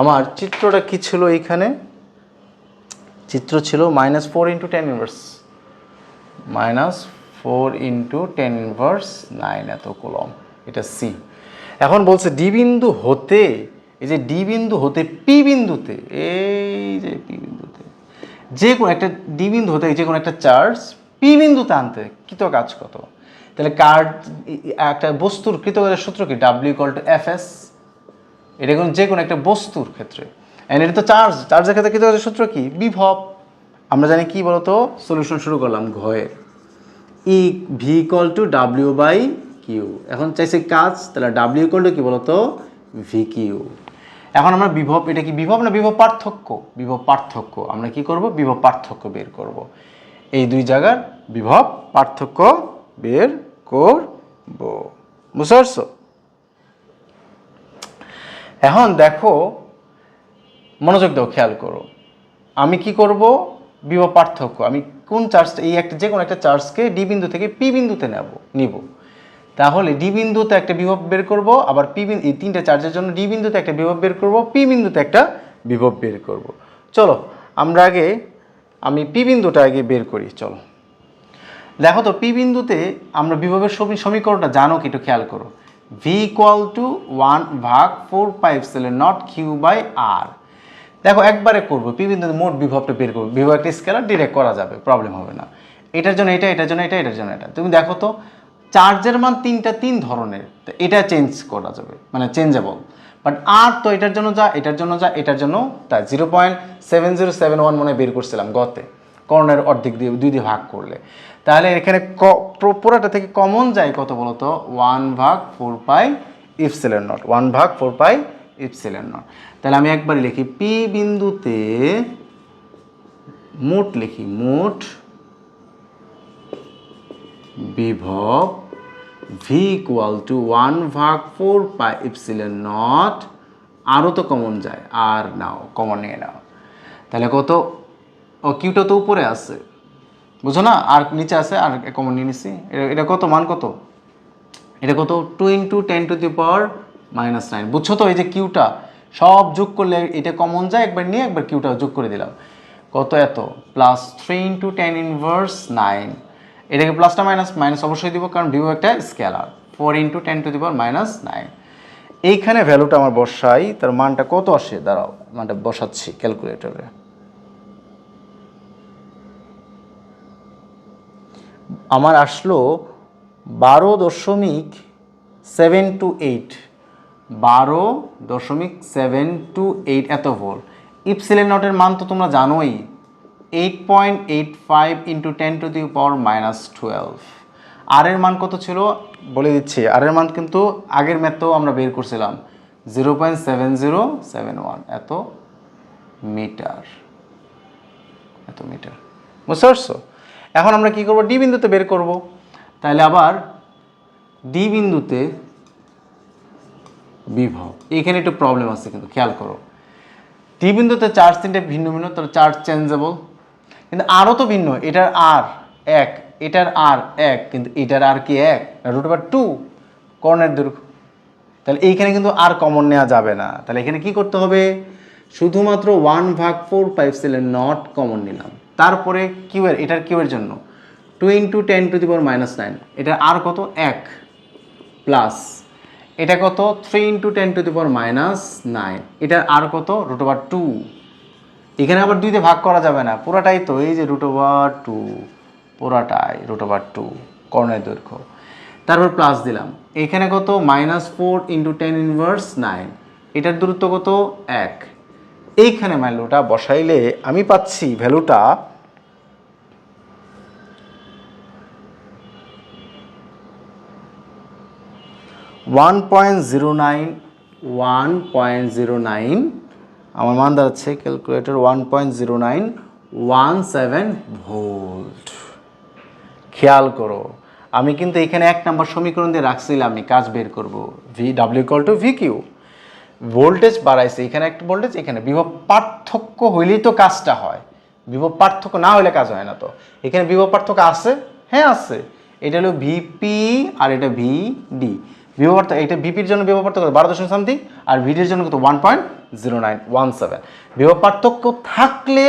আমার চিত্রটা কি ছিল এইখানে, চিত্র ছিল -4 × 10 ইনভার্স, -4 × 10 ইনভার্স 9 এত কুলম্ব, এটা সি। এখন বলছে ডি বিন্দু হতে, এই যে ডি বিন্দু হতে পি বিন্দুতে, এই যে পি বিন্দুতে যে কোনো একটা ডি বিন্দু হতে যে কোনো একটা চার্জ পি বিন্দুতে আনতে কৃত কাজ কত। তাহলে একটা বস্তুর কৃতকাজের সূত্র কি, W equal to F S, এটা কোন যে কোনো একটা বস্তুর ক্ষেত্রে, এন্ড এটা তো চার্জের ক্ষেত্রে কৃতকাজের সূত্র কি, বিভব। আমরা জানি কি বলতো, সলিউশন শুরু করলাম ঘয়ের, E V equal to W by Q. এখন চাইছে কাজ, তাহলে ডাব্লিউ ইকুয়াল টু কি বলতো ভি কিউ। এখন আমরা বিভব, এটা কি বিভব না বিভব পার্থক্য, বিভব পার্থক্য, আমরা কি করব বিভব পার্থক্য বের করব, এই দুই জায়গার বিভব পার্থক্য বের করব, বুঝতে পারছো? এখন দেখো মনোযোগ দাও, খেয়াল করো, আমি কি করব বিভব পার্থক্য, আমি কোন চার্জটা, এই একটা যে কোনো একটা চার্জকে ডি বিন্দু থেকে পি বিন্দুতে নিব, তাহলে ডি বিন্দুতে একটা বিভব বের করব, আবার পি বিন্দু, এই তিনটা চার্জের জন্য ডি বিন্দুতে একটা বিভব বের করব, পি বিন্দুতে একটা বিভব বের করব। চলো আমরা আমি পি বিন্দুটা আগে বের করি। চলো দেখো তো পি বিন্দুতে আমরা বিভবের সমীকরণটা জানো কি, একটু খেয়াল করো, V equal to 1/4πε0 Q by R. দেখো একবারে করবো, পি বিন্দুতে মোট বিভবটা বের করবো, বিভব একটা স্কেলার ডিরেক্ট করা যাবে, প্রবলেম হবে না। এটার জন্য এটা, এটার জন্য এটা, এটার জন্য এটা। তুমি দেখো তো চার্জের মান তিন ধরনের, তো এটা চেঞ্জ করা যাবে, মানে চেঞ্জেবল, বাট আর তো এটার জন্য যা, এটার জন্য যা, এটার জন্য তাই 0.7071 মনে বের করছিলাম গতে, কর্ণের অর্ধেক দিয়ে 2 দিয়ে ভাগ করলে, তাহলে এখানে পুরোটা থেকে কমন যায় কত বলতো 1/4πε0, 1/4πε0। তাহলে আমি একবারই লিখি পি বিন্দুতে মোট, লিখি মোট বিভব ভি ইকুয়াল টু 1/4πε0, আরও তো কমন যায়, আর নাও কমন নিয়ে নাও, তাহলে কত, ও কিউটা তো উপরে আছে বুঝো না, আর নিচে আছে, আর কমন নিয়ে নিছি, এটা কত মান কত এটা কত 2 ইন্টু 10⁻⁻৯। বুঝছো তো? এই যে কিউটা সব যোগ করলে এটা কমন যায়, একবার নিয়ে একবার কিউটা যোগ করে দিলাম, কত এত প্লাস 3 ইন্টু 10⁻৯। এটাকে প্লাসটা মাইনাস মাইনাস অবশ্যই দিব, কারণ ভিভো একটা স্কেলার। 4 ইন্টু 10⁻⁹। এইখানে ভ্যালুটা আমার বসাই, তার মানটা কত আসে, দাঁড়াও মানটা বসাচ্ছি ক্যালকুলেটরে। আমার আসলো 12.728, 12.728 এত ভোল্ট। ইপসিলন নটের মান তো তোমরা জানোই, 8.85 ইন্টু 10⁻⁻12। আর এর মান কত ছিল বলে দিচ্ছি, আর এর মান কিন্তু আগের ম্যাথেও আমরা বের করছিলাম, 0.7071 এত মিটার, এত মিটার। বুঝতে পারছো? এখন আমরা কি করব, ডি বিন্দুতে বের করব। তাহলে আবার ডি বিন্দুতে বিভব, এখানে একটু প্রবলেম আছে কিন্তু খেয়াল করো, ডি বিন্দুতে চার্জ তিনটে ভিন্ন ভিন্ন, তাহলে চার্জ চেঞ্জেবল, কিন্তু আরও তো ভিন্ন, এটার আর এক, এটার আর এক, কিন্তু এটার আর কি এক, √2 কর্ণের দৈর্ঘ্য। তাহলে এইখানে কিন্তু আর কমন নেওয়া যাবে না, তাহলে এখানে কি করতে হবে, শুধুমাত্র 1/4 কমন নিলাম। তারপরে কিউ এর, এটার কিউ এর জন্য 2 ইন্টু 10⁻⁹, এটা আর কত 1 প্লাস এটা কত 3 ইন্টু 10⁻⁹, এটার আর কত √2। এখানে আবার 2 দিয়ে ভাগ করা যাবে না, পুরাটাই তো এই যে √2, পুরাটাই √2 কর্ণের দৈর্ঘ্য। তারপর প্লাস দিলাম, এখানে কত -4 ইন্টু 10⁻⁹, এটার দূরত্ব কত 1। এইখানে ভ্যালুটা বসাইলে আমি পাচ্ছি ভ্যালুটা 1.09 আমার মান দাঁড়াচ্ছে ক্যালকুলেটর 1.0917 ভোল্ট। খেয়াল করো, আমি কিন্তু এখানে 1 নম্বর সমীকরণ দিয়ে রাখছিলাম, আমি কাজ বের করব, VW = VQ, ভোল্টেজ বাড়াইছে, এখানে একটা ভোল্টেজ, এখানে বিভব পার্থক্য হইলেই তো কাজটা হয়, বিভব পার্থক্য না হলে কাজ হয় না। তো এখানে বিভব পার্থক্য আছে, হ্যাঁ আছে, এটা হলো ভিপি আর এটা ভিডি। বিভব পার্থক্য, এটা ভিপির জন্য বিভব পার্থক্য 12 সামথিং, আর ভিডির জন্য কত 1.0917। বিভব পার্থক্য থাকলে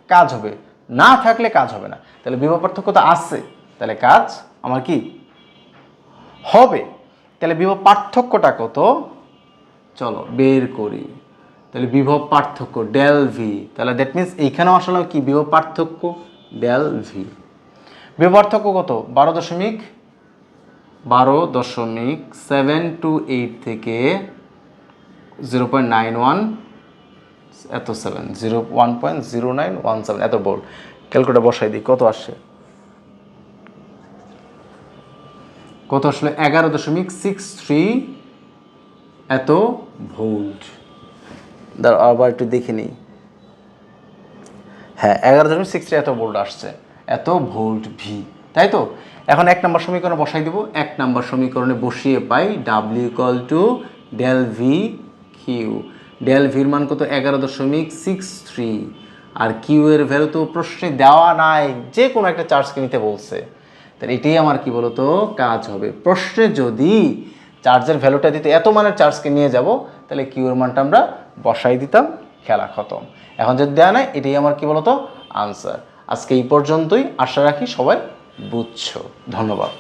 কাজ হবে, না থাকলে কাজ হবে না। তাহলে বিভব পার্থক্য তো আছে, তাহলে কাজ আমার কি হবে। তাহলে বিভব পার্থক্যটা কত, চলো বের করি। তাহলে বিভব পার্থক্য ডেল ভি, তাহলে দ্যাট মিনস এইখানেও আসলে কি বিভব পার্থক্য ডেল ভি। বিভব পার্থক্য কত 12.728 থেকে 0.91 এত 1.0917 এত ভোল্ট। ক্যালকুলেটর বসাই দিই, কত আসে, কত আসলে 11.63 এত ভোল্ট। দাঁড়াও আবার একটু দেখে নিই, হ্যাঁ 11.63 এত ভোল্ট আসছে, এত ভোল্ট ভি, তাই তো। এখন 1 নম্বর সমীকরণে বসাই দেবো, 1 নম্বর সমীকরণে বসিয়ে পাই W = del V Q. Del ভির মান কত 11.63, আর কিউ এর ভ্যালু তো প্রশ্নে দেওয়া নাই, যে কোনো একটা চার্জকে নিতে বলছে, তাহলে এটাই আমার কি বলতো কাজ হবে। প্রশ্নে যদি চার্জের ভ্যালুটা দিতে এত মানের চার্জকে নিয়ে যাব, তাহলে কিউ এর মানটা আমরা বসাই দিতাম, খেলা খতম। এখন যদি দেওয়া নাই, এটাই আমার কি বলতো আনসার। আজকে এই পর্যন্তই, আশা রাখি সবাই বুঝছো। ধন্যবাদ।